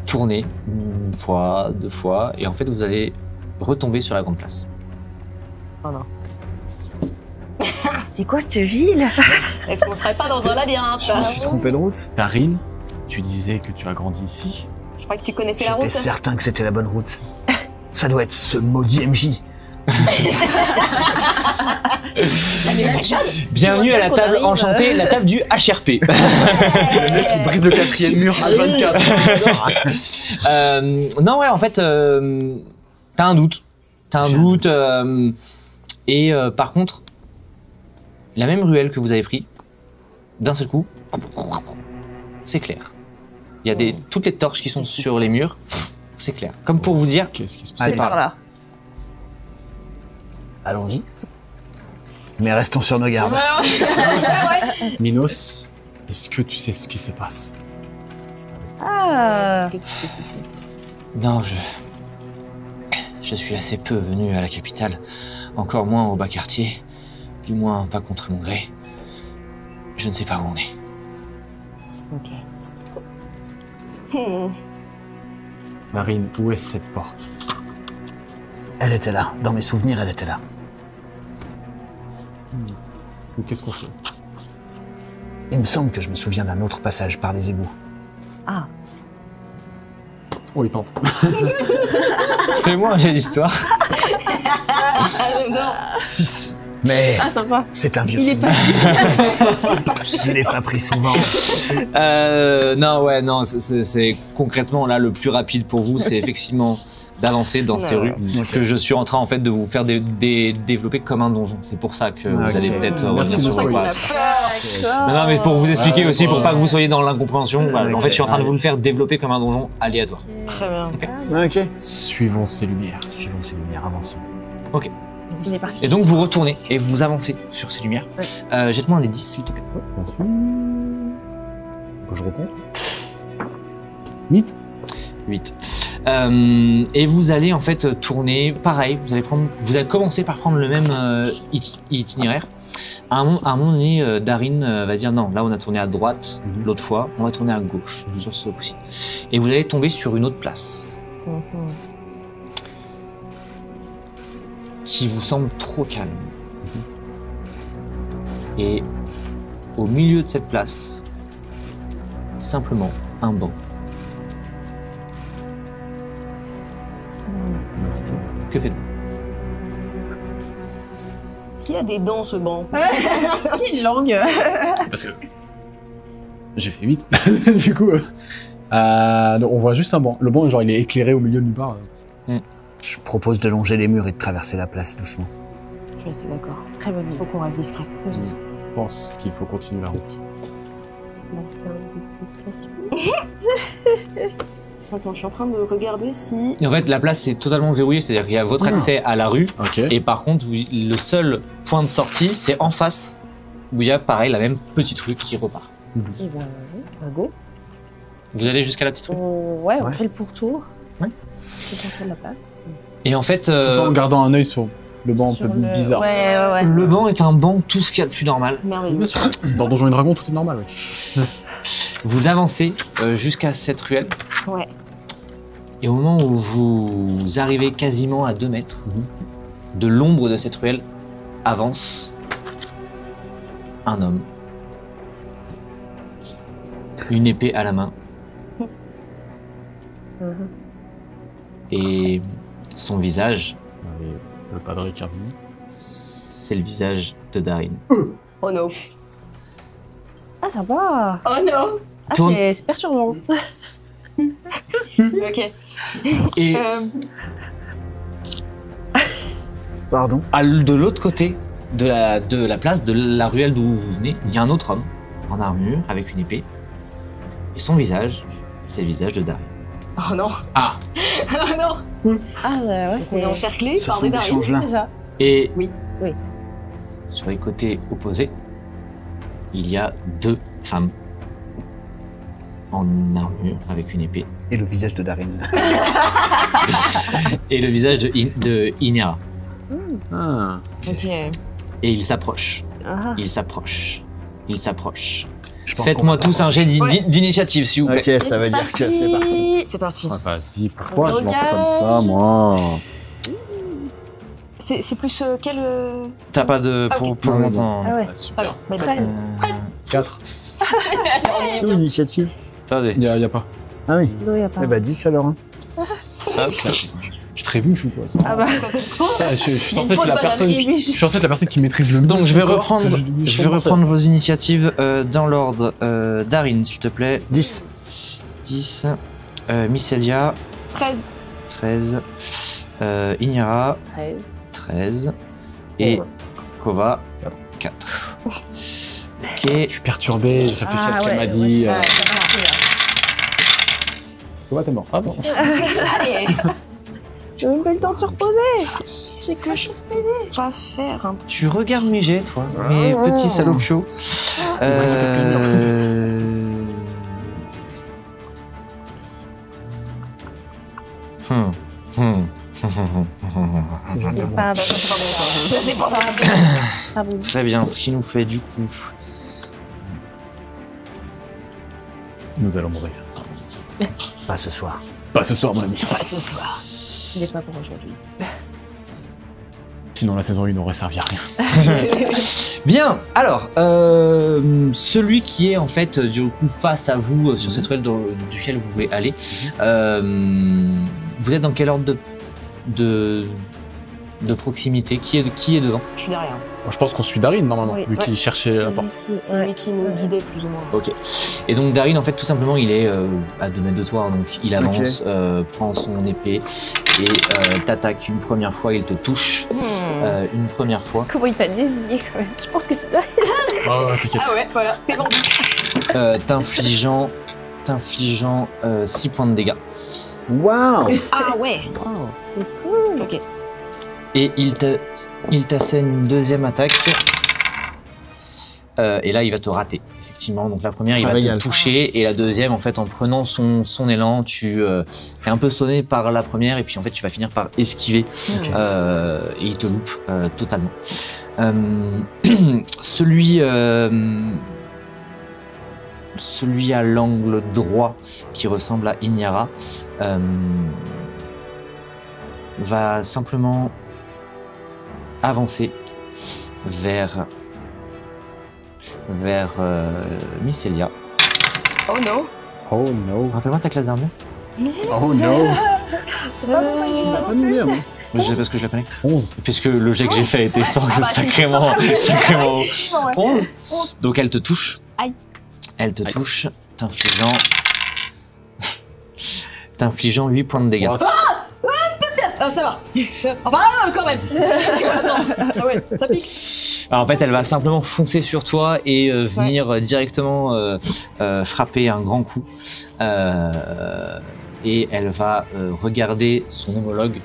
tourner une fois, 2 fois, et en fait vous allez retomber sur la grande place. C'est quoi cette ville? Est-ce qu'on serait pas dans un labyrinthe Je me suis trompé de route. Karine, tu disais que tu as grandi ici. Je croyais que tu connaissais la J'étais route. certain que c'était la bonne route. Ça doit être ce maudit MJ. Bienvenue à la qu'on table arrive. enchantée, la table du HRP. Le mec qui brise le 4e mur à 24. Non, ouais, en fait, t'as un doute. Par contre, la même ruelle que vous avez pris, d'un seul coup, c'est clair. Il y a toutes les torches qui sont sur les murs, c'est clair. Comme pour vous dire, Qu'est-ce qui se passe? Allez, C'est par là. allons-y. Mais restons sur nos gardes. Minos, est-ce que tu sais ce qui se passe? Ah. Est-ce que tu sais ce qui se passe? non, je suis assez peu venu à la capitale, encore moins au bas quartier, du moins pas contre mon gré. Je ne sais pas où on est. Marine, où est cette porte? Elle était là. Dans mes souvenirs, elle était là. Ou qu'est-ce qu'on fait? Il me semble que je me souviens d'un autre passage par les égouts. Ah. Oh, il tente. Fais-moi un jet d'histoire. 6. Mais Ah, sympa. c'est un vieux Il est souvenir. facile. Je l'ai pas pris souvent. Non, c'est concrètement là le plus rapide pour vous, c'est effectivement d'avancer dans ces rues que je suis en train en fait de vous faire développer comme un donjon. C'est pour ça que vous allez peut-être Merci revenir de sur le spoiler. pas. Non, mais pour vous expliquer aussi, pour pas que vous soyez dans l'incompréhension, voilà, en fait je suis en train de vous le faire développer comme un donjon aléatoire. Très bien. Ok. Suivons ces lumières. Suivons ces lumières, avançons. On est parti. Et donc vous retournez et vous avancez sur ces lumières. Jette-moi un des 10 s'il te plaît. Bien sûr. Faut que je recompte. 8. 8. Et vous allez en fait tourner, pareil, vous allez commencer par prendre le même itinéraire. À un moment donné, Darin va dire non, là on a tourné à droite l'autre fois, on va tourner à gauche sur ce coup-ci. Et vous allez tomber sur une autre place qui vous semble trop calme. Et au milieu de cette place, simplement un banc. Que faites-vous? Est-ce qu'il a des dents, ce banc? Est-ce qu'il y a une langue? Parce que J'ai fait 8. Du coup, donc on voit juste un banc. Le banc, genre, il est éclairé au milieu de nulle part. Je propose de longer les murs et de traverser la place doucement. Je suis assez d'accord. Très bonne Il idée. faut qu'on reste discret. Je pense qu'il faut continuer la route. Bon, c'est un peu de discrétion. Attends, je suis en train de regarder si... Et en fait, la place est totalement verrouillée, c'est-à-dire qu'il y a votre accès à la rue, Ok. et par contre, le seul point de sortie, c'est en face, où il y a pareil la même petite rue qui repart. Et ben, go. Vous allez jusqu'à la petite rue. On Ouais. fait le pourtour. Ouais. Je fais le pourtour de la place. Et en fait, Tout en gardant un œil sur le banc un peu Sur le- bizarre. Ouais. le banc est un banc tout ce qu'il y a de plus normal. Merveilleux. Bien sûr. Dans Donjons et Dragons, tout est normal, oui. Vous avancez jusqu'à cette ruelle, Ouais. et au moment où vous arrivez quasiment à 2 mètres, de l'ombre de cette ruelle avance un homme. Une épée à la main. Mhm. Et son visage, Et le padre qui est revenu. c'est le visage de Darin. Oh non. Ah, sympa. Oh non. Ah, Tourne. c'est perturbant. Ok. Et Pardon. de l'autre côté de la place, de la ruelle d'où vous venez, il y a un autre homme en armure avec une épée. Et son visage, c'est le visage de Darin. Oh non. Ah. Oh non. Ah, ouais, Donc on est encerclé Ce par sont des des Darien. changes là. c'est ça. Et Oui. Oui. sur les côtés opposés, il y a 2 femmes en armure avec une épée. Et le visage de Darin. Et le visage de Inera. Ah. Ok. Et il s'approche. Ah. Il s'approche. Il s'approche. Je pense qu'on Faites-moi va tous pas un jet Ouais. d'initiative, s'il vous plaît. Ok, ça veut dire que c'est parti. C'est parti. Ah, vas-y, pourquoi On je lançais comme regarde. ça, moi? C'est plus quel... T'as pas de. Ah, Pour, ok. pour le Non, montant. Ah ouais. Ah, super. Alors, mais 13. 4. C'est où l'initiative? Attendez. Y a pas. Ah oui. Non, y a pas. Eh bah 10 alors. Hein. Tu trébuches ou quoi? Ah bah. Ah, je suis Il y a censé une être la pointe personne. banane. Je suis censé être la personne qui maîtrise le mieux. Donc je vais son corps, reprendre, parce que je vais reprendre vos initiatives dans l'ordre. Darin, s'il te plaît. 10. 10. Mycelia, 13. 13. Inira, 13. 13. Et Kova, 4. Ok. Je suis perturbé, je réfléchis à ce qu'elle m'a dit. Ouais, Comment t'es mort? Ah bon. Allez. j'ai même pas eu le temps de se reposer. C'est que je vais faire un petit... Tu regardes mes jets, toi, mes petits salopio. C'est pas bon. Ça, c'est pas bon. C'est pas bon. Très bien, ce qui nous fait du coup. Nous allons mourir. Pas ce soir. Pas ce soir, mon ami. Pas ce soir. Ce n'est pas pour aujourd'hui. Sinon, la saison 1 n'aurait servi à rien. Bien, alors, celui qui est en fait du coup face à vous sur cette ruelle duquel vous voulez aller, vous êtes dans quel ordre de proximité? Qui est devant? Je suis derrière. Bon, je pense qu'on suit Darin normalement, Oui. vu qu'il cherchait la porte. C'est lui qui nous guidait plus ou moins. Ok. Et donc Darin, en fait, tout simplement, il est à 2 mètres de toi, hein, donc il avance, prend son épée et t'attaque une première fois, il te touche une première fois. Comment il t'a désigné quand même? Je pense que c'est ça. Ah ouais, t'inquiète. Ah ouais, voilà, t'es vendu. T'infligeant 6 points de dégâts. Waouh. Ah ouais. C'est cool. Ok. Et il t'assène une deuxième attaque. Et là, il va te rater, effectivement. Donc la première, il Ça va régale. te toucher. Et la deuxième, en fait, en prenant son élan, tu es un peu sonné par la première. Et puis, en fait, tu vas finir par esquiver. Et il te loupe totalement. Celui à l'angle droit, qui ressemble à Inyara, va simplement avancer vers Mycelia. Oh non. Oh no. Rappelle-moi ta classe d'armure. Oh no. C'est pas bon, il dit ça Pas non nous plus. dire, non. Parce que je la connais. 11. Puisque le jet que j'ai fait était bah, sacrément haut. Ouais. 11. Donc elle te touche. Aïe. Elle te touche, t'infligeant 8 points de dégâts. Ah, ça va. Enfin, quand même. Attends. Ah ouais, ça pique. Alors en fait, elle va simplement foncer sur toi et venir directement frapper un grand coup. Et elle va regarder son homologue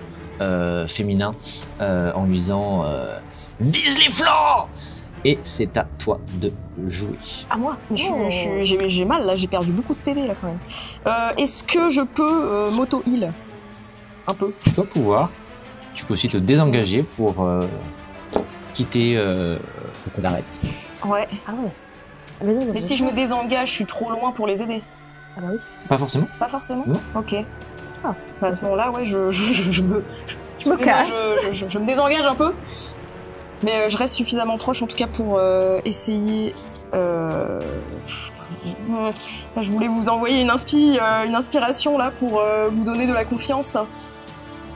féminin en lui disant vise les flancs. Et c'est à toi de jouer. À moi. J'ai mal là, j'ai perdu beaucoup de PV là quand même. Est-ce que je peux m'auto-heal un peu? Tu dois pouvoir. Tu peux aussi te désengager pour quitter l'arrêt. Ouais. Ah ouais. Mais si je me désengage, je suis trop loin pour les aider. Ah bah oui. Pas forcément. Pas forcément. Non. Ok. Ah. Bah, à ce moment-là, ouais, je me casse. Je me désengage un peu. Mais je reste suffisamment proche, en tout cas, pour essayer. Je voulais vous envoyer une inspiration là pour vous donner de la confiance.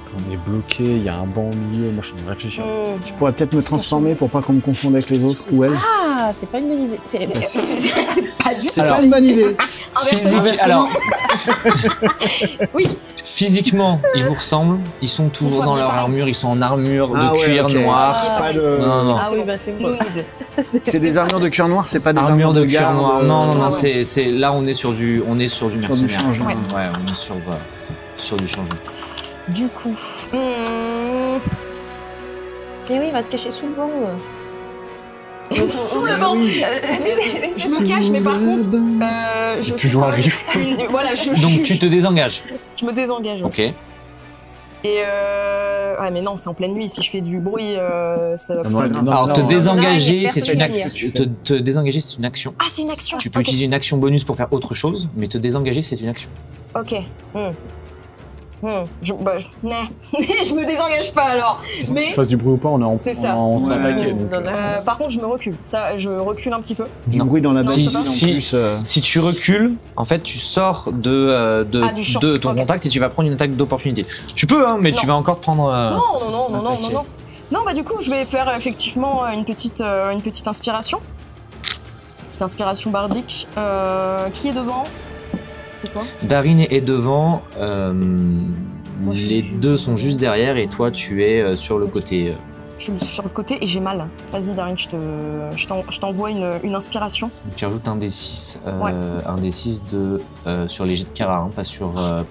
Quand on est bloqué, il y a un banc au milieu, moi je suis en train de réfléchir. Je pourrais peut-être me transformer pour pas qu'on me confonde avec les autres ou elle. Ah, c'est pas une bonne idée. C'est pas du tout. C'est pas une bonne idée. Alors, Oui. physiquement, ils vous ressemblent. Ils sont toujours dans leur armure. Ils sont en armure de cuir noir. Pas de... Non. Ah oui, bah c'est bon. No need. C'est des armures de cuir noir, c'est pas des Armure de cuir garde, noir. Non. ouais. C'est là on est sur du Sur du mercenaire. changement. Ouais. Ouais, on est sur du changement. Du coup. Mais oui, va te cacher sous le banc. Sous le Ah banc. oui. Je me cache, mais par contre, je Tu joues un riff. Voilà, Donc tu te désengages. je me désengage. Ok. Et ouais, mais non, c'est en pleine nuit. Si je fais du bruit, ça va. Alors te désengager, non, c'est personne une ne action. Te désengager, c'est une action. Ah, c'est une action. Tu peux Ok. utiliser une action bonus pour faire autre chose, mais te désengager, c'est une action. Ok. Je me désengage pas alors. Mais Tu fasses du bruit ou pas, on est en C'est ça. on se fait Ouais. attaquer. Donc, par contre, je me recule. Ça, je recule un petit peu. Du Non. bruit dans la Non, bâtisse je peux pas. en Si- plus. Si tu recules, en fait, tu sors Du champ. de ton Ok. contact et tu vas prendre une attaque d'opportunité. Tu peux, hein, mais tu Non. vas encore prendre. Non. Non, bah du coup, je vais faire effectivement une petite inspiration. Petite inspiration bardique. Qui est devant? C'est toi? Darin est devant. Moi, je suis Les juste deux sont juste derrière et toi, tu es sur le côté. Je suis sur le côté et j'ai mal. Vas-y, Darin, je t'envoie une inspiration. Tu rajoutes un D6, Ouais. un D6 sur les jets de Kara, hein, pas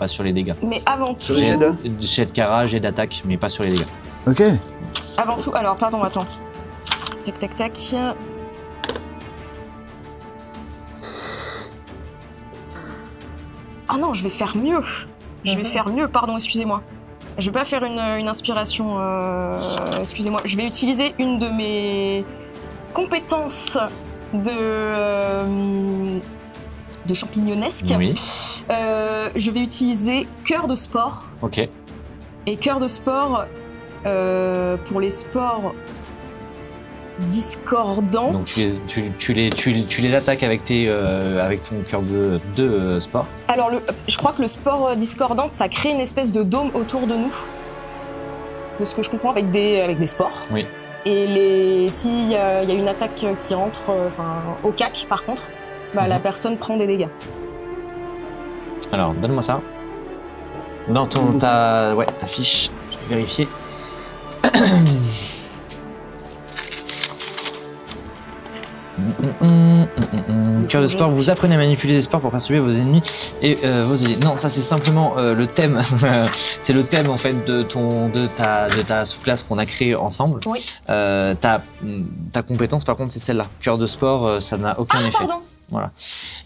sur les dégâts. Mais avant tout, les jets de- Jet de Kara, jet d'attaque, mais pas sur les dégâts. Ok. alors pardon, attends. Tac. Oh non, je vais faire mieux. Je vais faire mieux, pardon, excusez-moi. Je vais pas faire une inspiration, excusez-moi. Je vais utiliser une de mes compétences de champignonesque. Oui. Je vais utiliser cœur de sport. Ok. Et cœur de sport, pour les sports discordants. Donc tu les attaques avec ton cœur de sport. Alors, je crois que le sport discordant, ça crée une espèce de dôme autour de nous. De ce que je comprends avec des sports. Oui. Et s'il y a une attaque qui rentre au cac, par contre, bah, la personne prend des dégâts. Alors, donne-moi ça. Dans ta fiche, je vais vérifier. Cœur de sport, vous apprenez à manipuler les sports pour perturber vos ennemis et vos idées. Non, ça c'est simplement le thème. C'est le thème en fait de ta sous-classe qu'on a créé ensemble. Oui. Ta compétence par contre c'est celle-là. Cœur de sport, ça n'a aucun effet. Pardon. Voilà.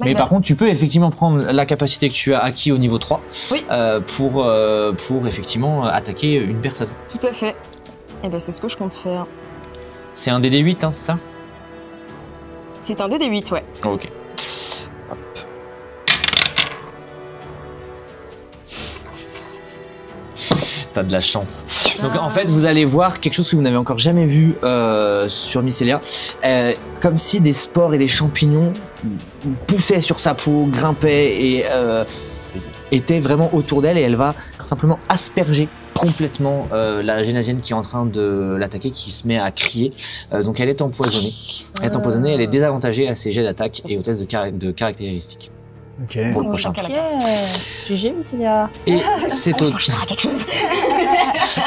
My Mais bad. par contre, tu peux effectivement prendre la capacité que tu as acquis au niveau 3 Oui. pour effectivement attaquer une personne. Tout à fait. Et ben c'est ce que je compte faire. C'est un DD8, hein, c'est ça? C'est un DD8, ouais. Ok. Hop. T'as de la chance. Donc en fait, vous allez voir quelque chose que vous n'avez encore jamais vu sur Mycélia. Comme si des spores et des champignons poussaient sur sa peau, grimpaient et étaient vraiment autour d'elle et elle va simplement asperger complètement la génasienne qui est en train de l'attaquer, qui se met à crier. Donc elle est empoisonnée. Elle est empoisonnée, elle est désavantagée à ses jets d'attaque et aux tests de caractéristiques. Ok. Pour le prochain. Ok. GG, Mycélia. Et c'est Faut que je sers à quelque chose.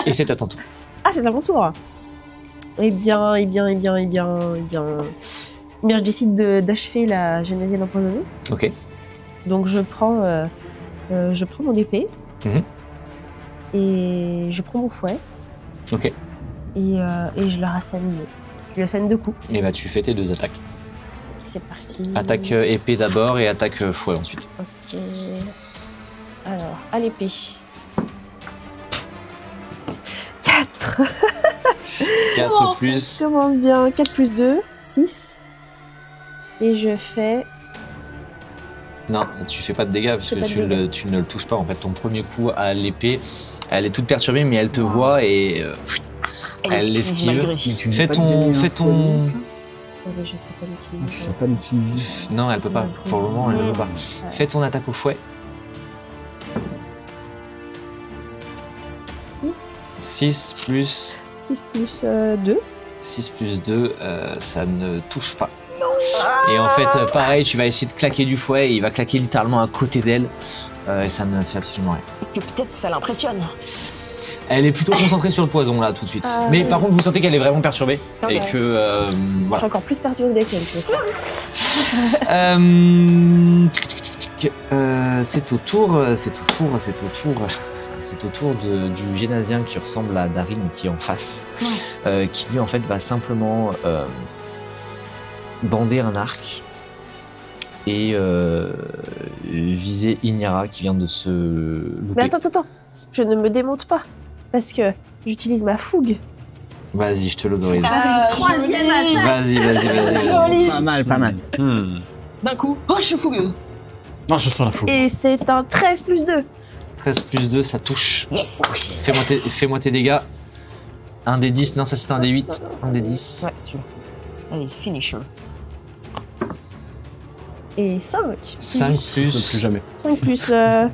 et c'est à ton tour. Ah, c'est à mon tour. Eh bien, je décide d'achever la génésienne empoisonnée. Ok. Donc je prends mon épée. Mhm. Et je prends mon fouet. Ok. Et je la rassène. Je lui assène 2 coups. Et bah tu fais tes 2 attaques. C'est parti. Attaque épée d'abord et attaque fouet ensuite. Ok. Alors, à l'épée. 4. 4 plus. Ça commence bien. 4 plus 2, 6. Et je fais... Non, tu fais pas de dégâts parce Je fais que pas de dégâts. tu ne le touches pas. En fait, ton premier coup à l'épée, elle est toute perturbée, mais elle te voit et elle l'esquive. malgré. Fais ton. Je sais pas l'utiliser. Tu sais pas l'utiliser. Non, elle peut pas. Pour le moment, elle ne peut pas. Fais ton attaque au fouet. 6 plus 6 plus 2. 6 plus 2, ça ne touche pas. Et en fait, pareil, tu vas essayer de claquer du fouet et il va claquer littéralement à côté d'elle. Et ça ne fait absolument rien. Est-ce que peut-être ça l'impressionne? Elle est plutôt concentrée sur le poison là tout de suite. Mais par contre, vous sentez qu'elle est vraiment perturbée. Et que. Je suis Voilà. encore plus perturbée qu'elle, je crois. C'est au tour du génasien qui ressemble à Darin qui est en face, qui lui en fait va simplement bander un arc et viser Inyara qui vient de se louper. Mais attends, je ne me démonte pas, parce que j'utilise ma fougue. Vas-y, je te l'autorise. Troisième attaque. Vas-y. Pas mal, pas mal. D'un coup, oh, je suis fougueuse. Non, je sens la fougue. Et c'est un 13 plus 2. 13 plus 2, ça touche. Yes. Fais-moi tes dégâts. Un des 10, non, ça c'est un des 8. Un des 10. Ouais, celui-là. Allez, finisher. Et 5. 5 Plus plus jamais. 5 plus la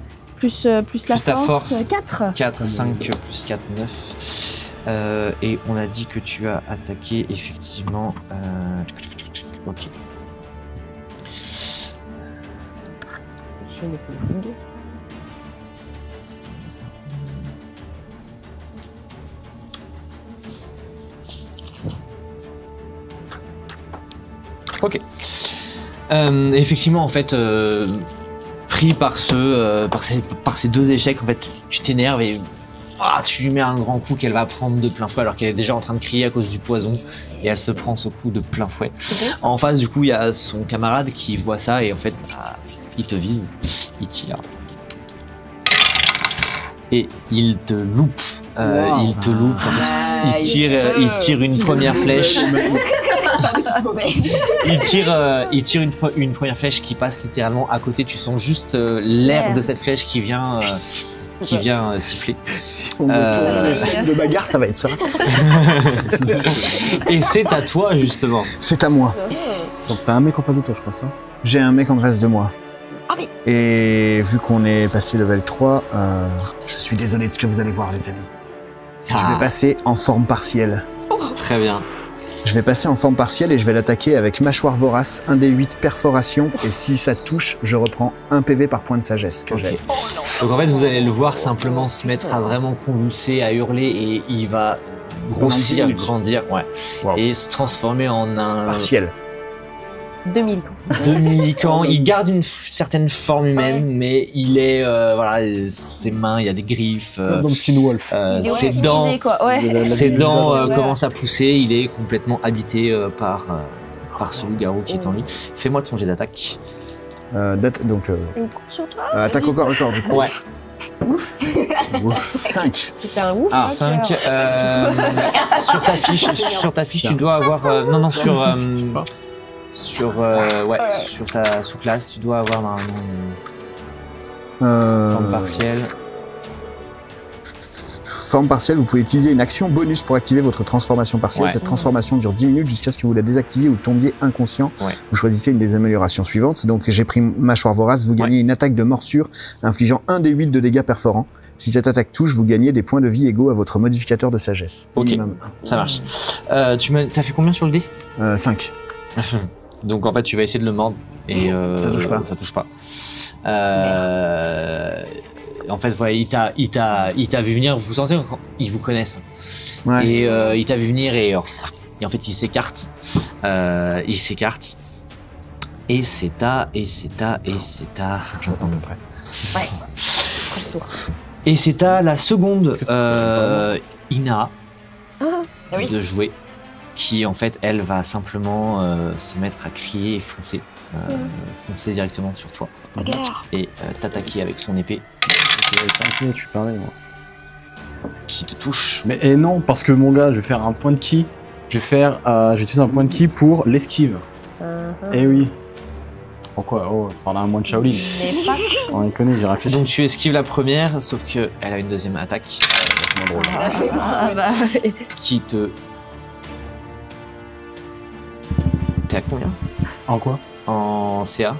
ta force. 4. 4, 5 plus 4, 9. Et on a dit que tu as attaqué effectivement. Ok. Je n'ai plus de fougue. Ok. Effectivement, en fait, pris par ces 2 échecs, en fait, tu t'énerves et tu lui mets un grand coup qu'elle va prendre de plein fouet alors qu'elle est déjà en train de crier à cause du poison et elle se prend ce coup de plein fouet. En face, du coup, il y a son camarade qui voit ça et en fait, il te vise, il tire. Et il te loupe. Il te loupe. En fait, il tire une première flèche. Il tire une première flèche qui passe littéralement à côté. Tu sens juste l'air de cette flèche qui vient siffler. Si on me tourne les scènes de bagarre, ça va être ça. Et c'est à toi justement. C'est à moi. Donc t'as un mec en face de toi, je crois ça. J'ai un mec en face de moi. Ah mais... Et vu qu'on est passé level 3, je suis désolé de ce que vous allez voir, les amis. Je vais passer en forme partielle. Très bien. Je vais passer en forme partielle et je vais l'attaquer avec mâchoire vorace, 1d8 perforation, et si ça touche, je reprends 1 PV par point de sagesse que j'ai. Donc en fait, vous allez le voir simplement se mettre à vraiment convulser, à hurler, et il va grossir, grandir, et se transformer en un Partiel. Demi-lican. Il garde une certaine forme humaine, mais il est ses mains, il y a des griffes, Comme Teen Wolf. ses dents, ses dents Ouais. commencent à pousser. Il est complètement habité par ce loup-garou qui est en lui. Fais-moi ton jet d'attaque. Donc, Une coupe sur toi. attaque au corps, du coup. Ouais. 5. C'était un ouf. 5. Sur ta fiche, tu dois avoir. Sur ta sous-classe, tu dois avoir normalement une forme partielle. Forme partielle, vous pouvez utiliser une action bonus pour activer votre transformation partielle. Ouais. Cette transformation dure 10 minutes jusqu'à ce que vous la désactiviez ou tombiez inconscient. Ouais. Vous choisissez une des améliorations suivantes. Donc j'ai pris mâchoire vorace, vous gagnez une attaque de morsure infligeant 1d8 de dégâts perforants. Si cette attaque touche, vous gagnez des points de vie égaux à votre modificateur de sagesse. Ok. Minimum Ça marche. T'as fait combien sur le dé 5. Donc en fait, tu vas essayer de le mordre et Ça touche pas. Ça touche pas. En fait, voilà, il t'a vu venir. Vous sentez qu'ils vous connaissent. Ouais. Et il t'a vu venir et en fait, il s'écarte. Et c'est à. Je m'attends à peu près. Ouais. Prochain tour. Et c'est à la seconde Inara oui. de jouer, qui en fait elle va simplement se mettre à crier et foncer, foncer directement sur toi Bagarre. et t'attaquer avec son épée T'inquiète, je suis pareil, moi. qui te touche. Mais et non, parce que mon gars, je vais faire un point de ki. Je vais utiliser un point de ki pour l'esquive. Eh oui. Pourquoi? Oh, pendant un mois de Shaolin. Mais pas. On les connaît, j'ai réfléchi. Donc tu esquives la première, sauf que elle a une deuxième attaque qui te. T'es à combien? En quoi? En CA,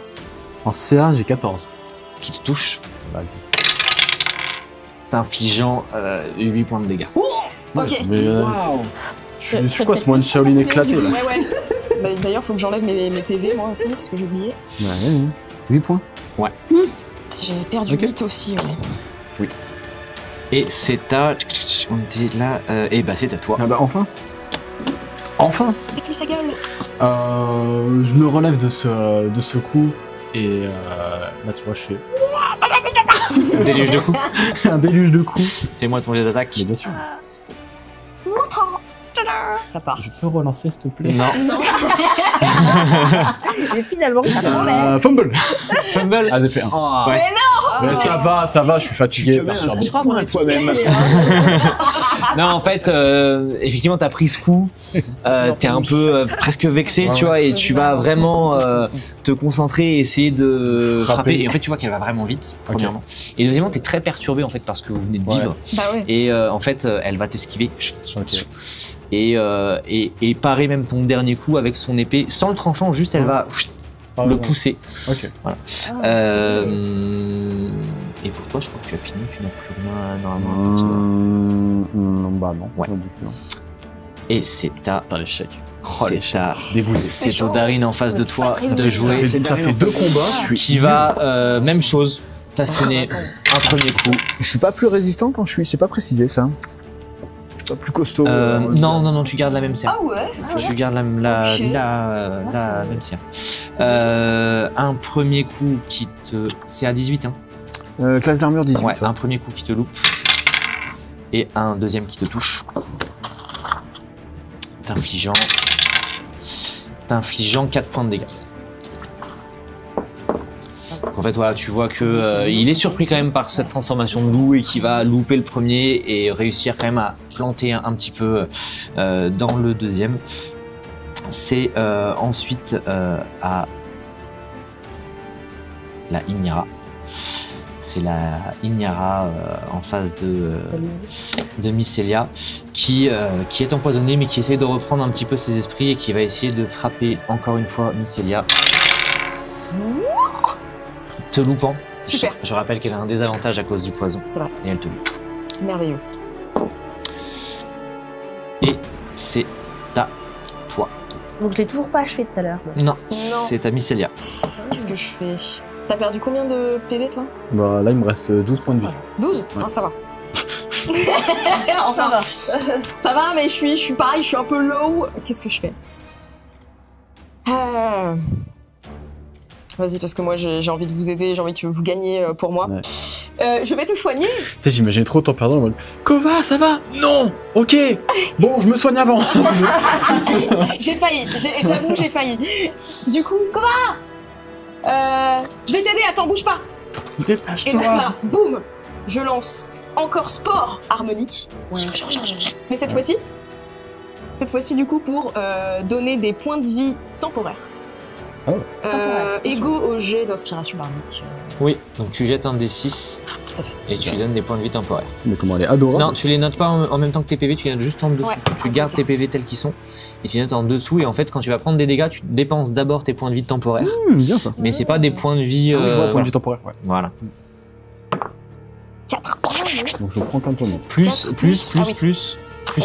En CA, j'ai 14. qui te touche, Vas-y. t'infligeant 8 points de dégâts. Ok. Mais, je suis quoi, ce mois de Shaolin éclaté, là? Ouais. D'ailleurs, faut que j'enlève mes PV, moi aussi, parce que j'ai oublié. Ouais. 8 points. J'ai perdu Ok. 8 aussi, ouais. Et c'est à. On était là. Et bah c'est à toi. Ah bah, enfin. Enfin. Et tu sa gueule. Je me relève de ce coup. Et là, tu vois, je fais Un déluge de coups. un déluge de coups. Fais-moi ton jet d'attaque. Mais bien sûr. Ça part. Je peux relancer, s'il te plaît? Non. Et finalement, ça fallait. Fumble. Fumble. Ah, j'ai fait un. Oh, ouais. Mais ça va, je suis fatigué. perturbé. Je crois qu'on à toi-même. Non, en fait, effectivement, t'as pris ce coup. T'es un peu presque vexé, tu vois, et tu vas vraiment te concentrer et essayer de frapper. Et en fait, tu vois qu'elle va vraiment vite, premièrement. Et deuxièmement, t'es très perturbé en fait parce que vous venez de vivre. Bah ouais. Et en fait, elle va t'esquiver. Ok. Et parer même ton dernier coup avec son épée, sans le tranchant, juste elle va le pousser. Ok. Voilà. Et pour toi, je crois que tu as fini, tu n'as plus rien normalement à partir de là. Bah non. Ouais. Pas du tout, non. Et c'est à. Putain, l'échec. C'est à. Débousé. C'est au Darin en face de toi de jouer. Ça fait 2 combats. Qui va, même chose, façonner un premier coup. Je suis pas plus résistant quand je suis. C'est pas précisé ça. Je suis pas plus costaud. Non, tu gardes la même serre. Ah ouais. Tu gardes la même serre. Un premier coup qui te. C'est à 18, hein. Classe d'armure 18. Ouais, un premier coup qui te loupe. Et un deuxième qui te touche. T'infligeant 4 points de dégâts. Donc en fait, voilà, tu vois que il est surpris quand même par cette transformation de loup et qui va louper le premier et réussir quand même à planter un petit peu dans le deuxième. C'est ensuite à la Inara. C'est la Inara en face de Mycelia qui est empoisonnée mais qui essaie de reprendre un petit peu ses esprits et qui va essayer de frapper encore une fois Mycelia. Te loupant. Super. Je rappelle qu'elle a un désavantage à cause du poison. C'est vrai. Et elle te loupe. Merveilleux. Et c'est à toi. Donc je l'ai toujours pas achevé tout à l'heure. Non, c'est à Mycelia. Qu'est-ce que je fais? T'as perdu combien de PV, toi? Bah là, il me reste 12 points de vie. 12? Ouais. Ah, ça va. Enfin, ça va, mais je suis pareil, je suis un peu low. Qu'est-ce que je fais? Vas-y, parce que moi j'ai envie de vous aider, j'ai envie que vous gagnez pour moi. Ouais. Je vais te soigner. Tu sais, j'imaginais trop ton perdant en mode Kova, ça va? Non. Ok. Bon, je me soigne avant. J'ai failli, j'avoue, j'ai failli. Du coup, Kova, je vais t'aider, attends, bouge pas. Et donc Dépêche-toi. là, boum, je lance encore sport harmonique. Mais cette fois-ci du coup pour donner des points de vie temporaires. Oh. Égaux au jet d'inspiration bardique. Oui, donc tu jettes un D6 Tout à fait. et tu lui donnes des points de vie temporaires. Mais comment elle est adorable. Non, tu les notes pas en même temps que tes PV, tu les notes juste en dessous. Ouais. Tu gardes tes PV tels qu'ils sont et tu notes en dessous. Et en fait, quand tu vas prendre des dégâts, tu dépenses d'abord tes points de vie temporaires. Bien ça. Mais c'est pas des points de vie. Je vois point voilà. de vue temporaire. Ouais. Voilà. 4. Donc je prends qu'un point de vie. Plus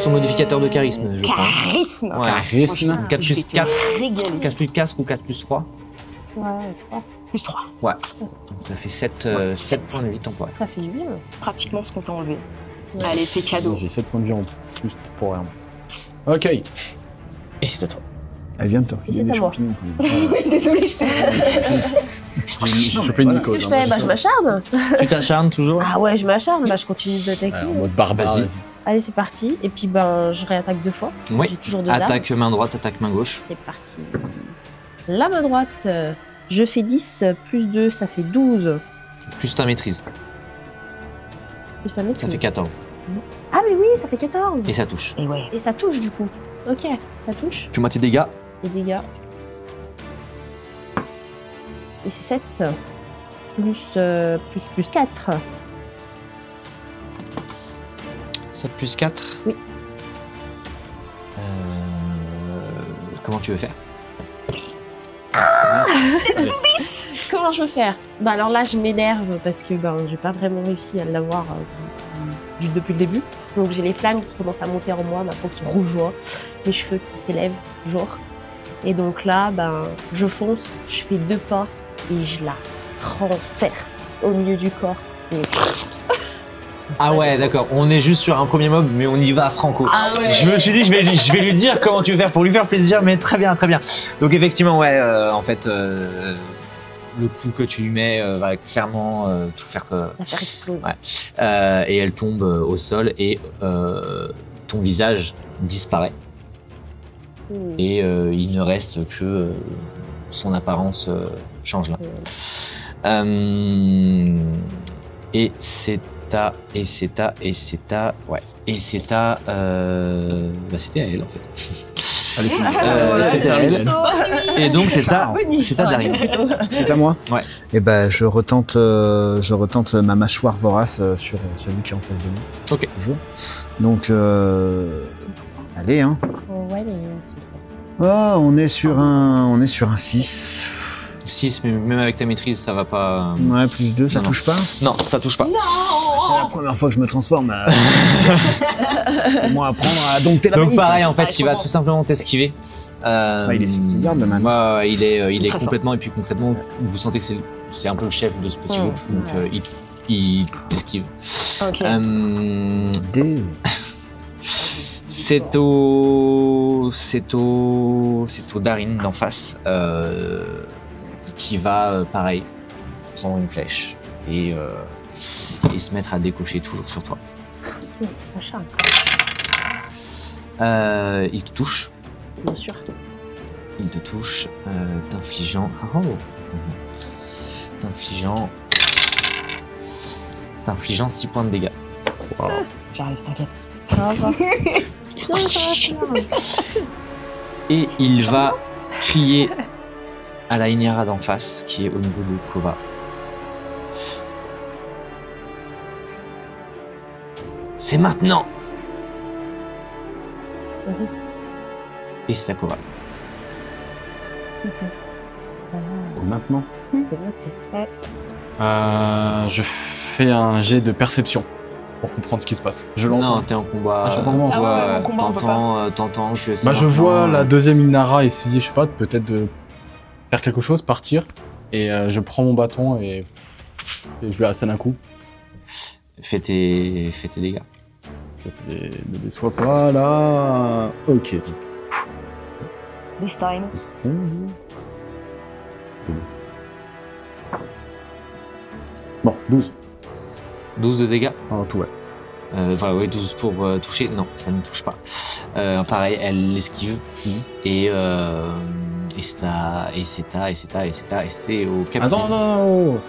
ton modificateur de charisme, je crois. Charisme. Ouais. Charisme. 4 Je vais plus te 4. régaler. 4 plus 4 ou 4 plus 3. Ouais, 3. Plus 3. Ouais. Donc ça fait 7 points de vie temporaire. Ça fait du bien. Pratiquement ce qu'on t'a enlevé. Allez, c'est cadeau. J'ai 7 points de vie en plus pour rien. Ok. Et c'est à toi. Elle vient de te Et refiler c'est des à moi. champignons. Désolée, je t'ai. J'ai chopé une Qu'est-ce mycose. que je fais? Bah, je m'acharne. Tu t'acharnes toujours? Ah ouais, je m'acharne. Bah, je continue d'attaquer. En mode barbare. Vas-y. Allez, c'est parti. Et puis, ben, je réattaque 2 fois. Oui. J'ai toujours 2 armes. Attaque main droite, attaque main gauche. C'est parti. La main droite, je fais 10, plus 2, ça fait 12. Plus ta maîtrise. Plus ma maîtrise. Ça fait 14. Ah, mais oui, ça fait 14. Et ça touche. Et ouais. Et ça touche, du coup. Ok, ça touche. Fais-moi tes dégâts. Les dégâts. Et c'est 7. Plus 4. 7 plus 4. Oui. Comment tu veux faire? Comment je veux faire? Bah alors là, je m'énerve parce que ben, j'ai pas vraiment réussi à l'avoir depuis le début. Donc j'ai les flammes qui commencent à monter en moi, ma peau qui rougeoie, les cheveux qui s'élèvent toujours. Et donc là, ben, je fonce, je fais 2 pas et je la transperce au milieu du corps. Et... Ah ouais, d'accord. On est juste sur un premier mob, mais on y va franco. Ah ouais. Je me suis dit, je vais lui dire comment tu veux faire pour lui faire plaisir, mais très bien, très bien. Donc effectivement, ouais, en fait, le coup que tu lui mets va clairement tout faire. La faire exploser. Ouais. Et elle tombe au sol et ton visage disparaît. Et il ne reste que son apparence change là. Et c'est à, et c'est à, et c'est à, ouais. Et c'est à, bah c'était à elle en fait. Allez, C'était à elle. Et donc c'est à Darin. C'est à moi. Ouais. Et ben je retente ma mâchoire vorace sur celui qui est en face de moi. Ok. Toujours. Donc allez hein. Ouais, les... Oh, on est sur un 6. 6, mais même avec ta maîtrise, ça va pas. Ouais, plus 2, ça Non, touche pas. Non, ça touche pas. C'est la première fois que je me transforme. C'est moi apprendre à dompter la Donc bête. pareil, en fait, il va tout simplement t'esquiver. Il est sur ses gardes, le man. Ouais, il est Très complètement, et puis concrètement, vous sentez que c'est un peu le chef de ce petit groupe, donc il t'esquive. Ok. C'est au Darin d'en face qui va, pareil, prendre une flèche et se mettre à décocher toujours sur toi. Ça charme, Il te touche. bien sûr. Il te touche, t'infligeant 6 points de dégâts. J'arrive, t'inquiète. Ça va. Non, ça va. Et il va crier à la Inyara d'en face, qui est au niveau de Kova. C'est maintenant! Et c'est à Kova. Maintenant. C'est vrai. Je fais un jet de perception pour comprendre ce qui se passe. Je l'entends. Non, t'es en combat. Ah, je suis en combat. Ah ouais, en combat, on peut T'entends que c'est Bah, je maintenant, vois la deuxième Inara essayer, je sais pas, peut-être de faire quelque chose, partir. Et je prends mon bâton et je vais la scène un coup. Fais tes dégâts. Ne déçois pas là. Ok. This time. 11. 12. Bon, 12. 12 de dégâts. En tout, ouais. Enfin, ouais, 12 pour toucher. Non, ça ne touche pas. Pareil, elle l'esquive. Et c'était au capitaine. Attends, non.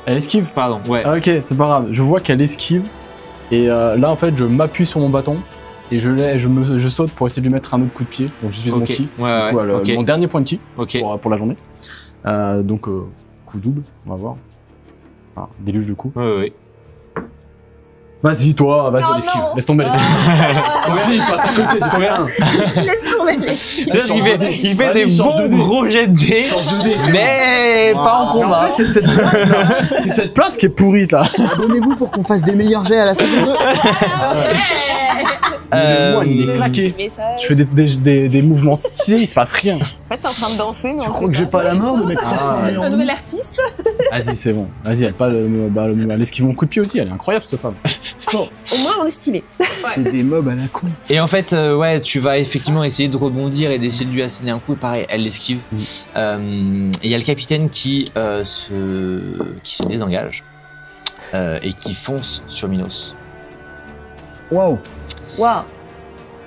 Elle esquive. Pardon, ouais. Ah, ok, c'est pas grave. Je vois qu'elle esquive. Et là, en fait, je m'appuie sur mon bâton. Et je saute pour essayer de lui mettre un autre coup de pied. Donc, j'utilise mon ki. Ouais, Du coup, ok. mon dernier point de ki Ok. pour la journée. Donc, coup double, on va voir. Ah, déluge de coups. Ouais. Vas-y, toi, vas-y, Non, l'esquive. non. Laisse tomber, laisse tomber. Vas-y, passe à côté, j'ai combien? Laisse tomber. Tu vois ce qu'il fait? Il fait Vas-y, des change de bons dé. gros jets de dés, mais pas en Mais en combat. fait, c'est cette place-là. C'est cette place qui est pourrie, là. Abonnez-vous pour qu'on fasse des meilleurs jets à la saison 2. Moi, il est claqué. Tu fais des mouvements stylés, il se passe rien. En fait, t'es en train de danser, mais Tu on crois sait que j'ai pas la mort de m'être Ah, transformé Un en nouvel artiste. Vas-y, c'est bon. Vas-y, elle esquive mon coup de pied aussi, elle est incroyable, cette femme. Bon, au moins on est stylé. C'est des mobs à la con. Et en fait, ouais, tu vas effectivement essayer de rebondir et d'essayer de lui asséner un coup. Et pareil, elle l'esquive. Et il y a le capitaine qui se désengage et qui fonce sur Minos. Waouh. Waouh.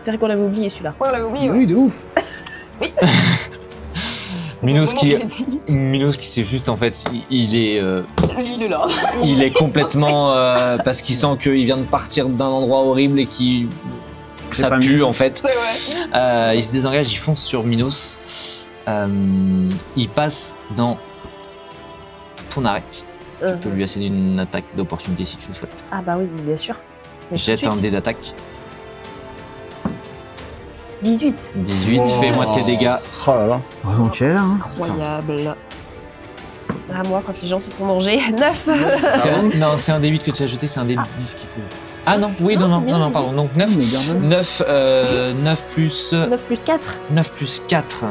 C'est vrai qu'on l'avait oublié celui-là. Ouais, on l'avait oublié, ouais. Oui, de ouf. Minos qui, Comment je l'ai dit Minos qui c'est juste en fait, il est Lui, il est là. il est complètement parce qu'il sent qu'il vient de partir d'un endroit horrible et qui C'est ça pas pue mieux. en fait. C'est vrai. Il se désengage, il fonce sur Minos. Il passe dans ton arrêt. Tu peux lui asséner une attaque d'opportunité si tu le souhaites. Ah bah oui, bien sûr. Mais tout de Jette suite. un dé d'attaque. 18. 18, fais-moi tes dégâts. Oh là là. Heureusement qu'elle est là. Hein. Incroyable. Ah moi, quand les gens sont en danger. 9. Non, c'est un D8 que tu as jeté, c'est un D10 qu'il faut. Ah non, oui, Non, non, c'est bien, non, le pardon. D10. Donc 9, Mais garde-le. 9 plus 9 plus 4. 9 plus 4.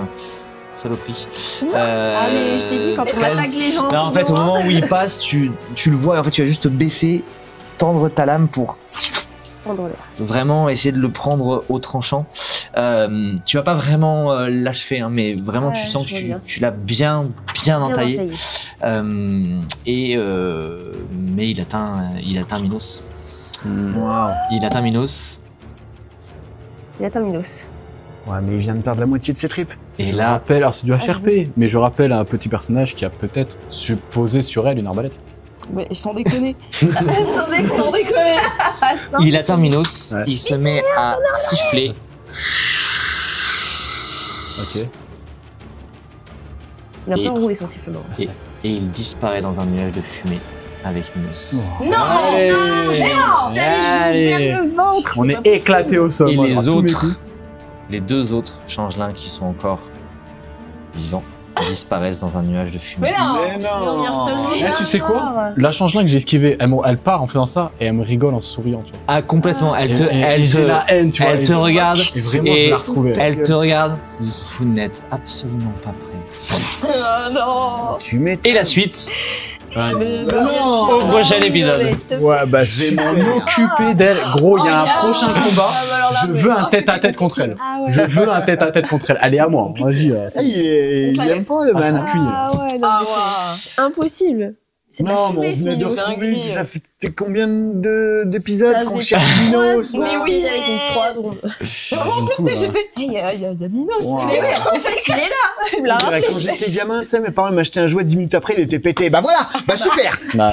Saloperie. Ah mais je t'ai dit, quand on 13. attaque les gens. Non, en fait, au moment où il passe, tu le vois et en fait, tu vas juste baisser, tendre ta lame pour vraiment essayer de le prendre au tranchant. Tu vas pas vraiment l'achever, hein, mais vraiment Ouais, tu sens que je vois bien. tu l'as bien entaillé. Mais il atteint Minos. Waouh. Il atteint Minos. Il atteint Minos. Ouais, mais il vient de perdre la moitié de ses tripes. Et Je là, rappelle, alors c'est du HRP, mais je rappelle à un petit personnage qui a peut-être posé sur elle une arbalète. Mais sans déconner. Sans déconner. il atteint Minos. Ouais. Il se met à siffler. Ok. Il a Et- pas enroulé son sifflement. Et il disparaît dans un nuage de fumée avec Minos. Non, Allez. non, géant. Allez. Vers le ventre. On c'est est pas possible. éclaté au sol. Et moi, les à tous mes autres, coups. les deux autres changelins qui sont encore vivants disparaissent dans un nuage de fumée. Mais non. Mais non. Eh, tu sais quoi? La changelin que j'ai esquivée, elle part en faisant ça et elle me rigole en souriant, tu vois. Ah complètement, elle te, Et elle j'ai te, la haine, tu vois. elle te regarde Et vraiment, je et l'ai retrouvée. elle te regarde. Vous n'êtes absolument pas prêts. Oh non. Tu mets. Et la suite Non. au prochain épisode. Ouais, bah Je vais m'en super. occuper d'elle. Gros, il y a un prochain combat. Ah, Je veux un tête-à-tête contre elle. Je veux un tête-à-tête contre elle. Elle est à moi. Vas-y. Ah, il aime pas le Ah, je man. m'en cuit. Ah ouais, non, Ah, mais waouh. c'est impossible. C'est pas Non, fumé, mais on venait de c'est retrouver. dinguerie. Ça fait combien d'épisodes Ça qu'on faisait cherche Minos? Mais oui. avec une 3 secondes. En plus, j'ai fait. Il y a Minos. Wow. Mais oui, Il est là. Il me l'a rappelé. Quand j'étais gamin, tu sais, mes parents m'achetaient un jouet 10 minutes après, il était pété. Bah voilà, bah super, Bah,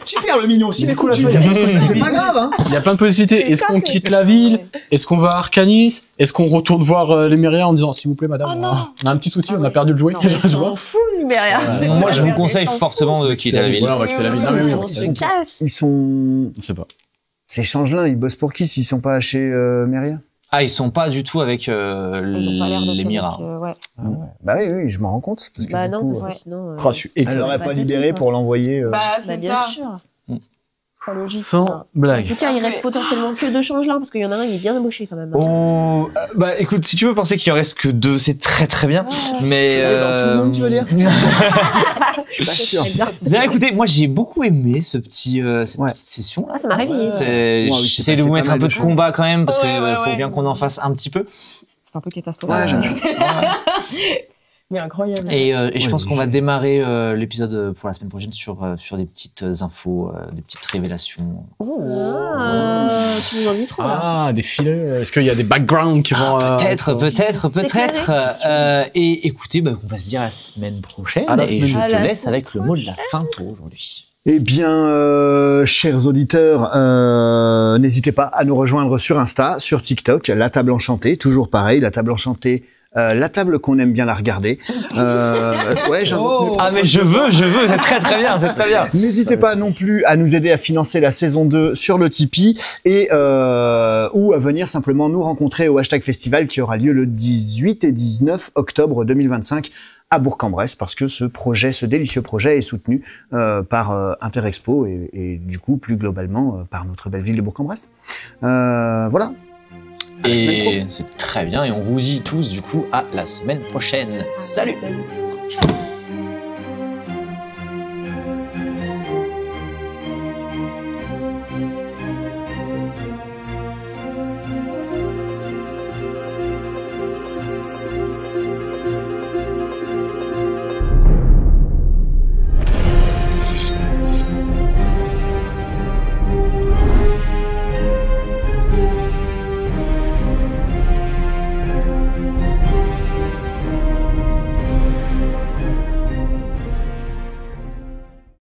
super le mignon. S'il Mais est du coup, la foutu, feuille, c'est pas grave, hein. il y a plein de possibilités. Est-ce qu'on quitte la ville? Est-ce qu'on va à Arcanis? Est-ce qu'on retourne voir les Myrias en disant s'il vous plaît madame, Oh non. on a un petit souci, Ah on a ouais. perdu le jouet, Non, tu mais vois? Fou, Luméria. Ouais. Moi, je vous Ils conseille s'en fortement de quitter la ville. Ouais, on va quitter la ville. Non, mais oui, on va foutent. quitter On la se ville. casse. Ils sont. Je sais pas. Ces changelins, ils bossent pour qui s'ils sont pas chez Myria? Ah, ils sont pas du tout avec Ils ont pas l'air d'être l'émirat. avec, ouais. Ah ouais. Bah oui, je m'en rends compte. Parce que Bah du non, coup, parce ouais. que sinon. Oh, je suis elle éclaté. l'aurait Bah, pas du libéré tout, pour l'envoyer. Bah, Bah, c'est bien ça. sûr. Mm. Pas logique. Sans ça. En blague. tout cas, il Ah, reste mais- potentiellement que 2 changelins parce qu'il y en a un, il est bien embauché quand même. Oh, bah écoute, si tu veux penser qu'il en reste que 2, c'est très très bien. Mais Tu veux dans tout le monde, tu veux dire Je suis pas sûr. Bien, écoutez, moi j'ai beaucoup aimé cette Ouais. petite session. Ah, ça m'a réveillé. Ouais, oui, J'essaie c'est de vous passé mettre pas un mal peu de de choses. combat quand même parce Ouais, que ouais, faut ouais. bien qu'on en fasse un petit peu. C'est un peu catastrophique. Ouais, Mais incroyable. Et je Ouais, pense mais qu'on va j'ai- démarrer l'épisode pour la semaine prochaine sur des petites infos, des petites révélations. Ah, tu nous en dis trop là. Ah, des filets. Est-ce qu'il y a des backgrounds qui vont. Peut-être. s'éclairer. Et écoutez, bah, on va se dire à la semaine prochaine. À la Et semaine je te prochaine. laisse avec le mot de la fin pour aujourd'hui. Eh bien, chers auditeurs, n'hésitez pas à nous rejoindre sur Insta, sur TikTok, La Table Enchantée, toujours pareil, La Table Enchantée la table qu'on aime bien la regarder. Ouais, j'invente mes Ah mais je veux, c'est très très bien, c'est très bien. N'hésitez pas non plus à nous aider à financer la saison 2 sur le Tipeee et ou à venir simplement nous rencontrer au Hashtag Festival qui aura lieu le 18 et 19 octobre 2025 à Bourg-en-Bresse parce que ce délicieux projet est soutenu par Interexpo et du coup plus globalement par notre belle ville de Bourg-en-Bresse. Voilà. À la semaine pro. Et c'est très bien et on vous dit tous du coup à la semaine prochaine. Salut. Salut.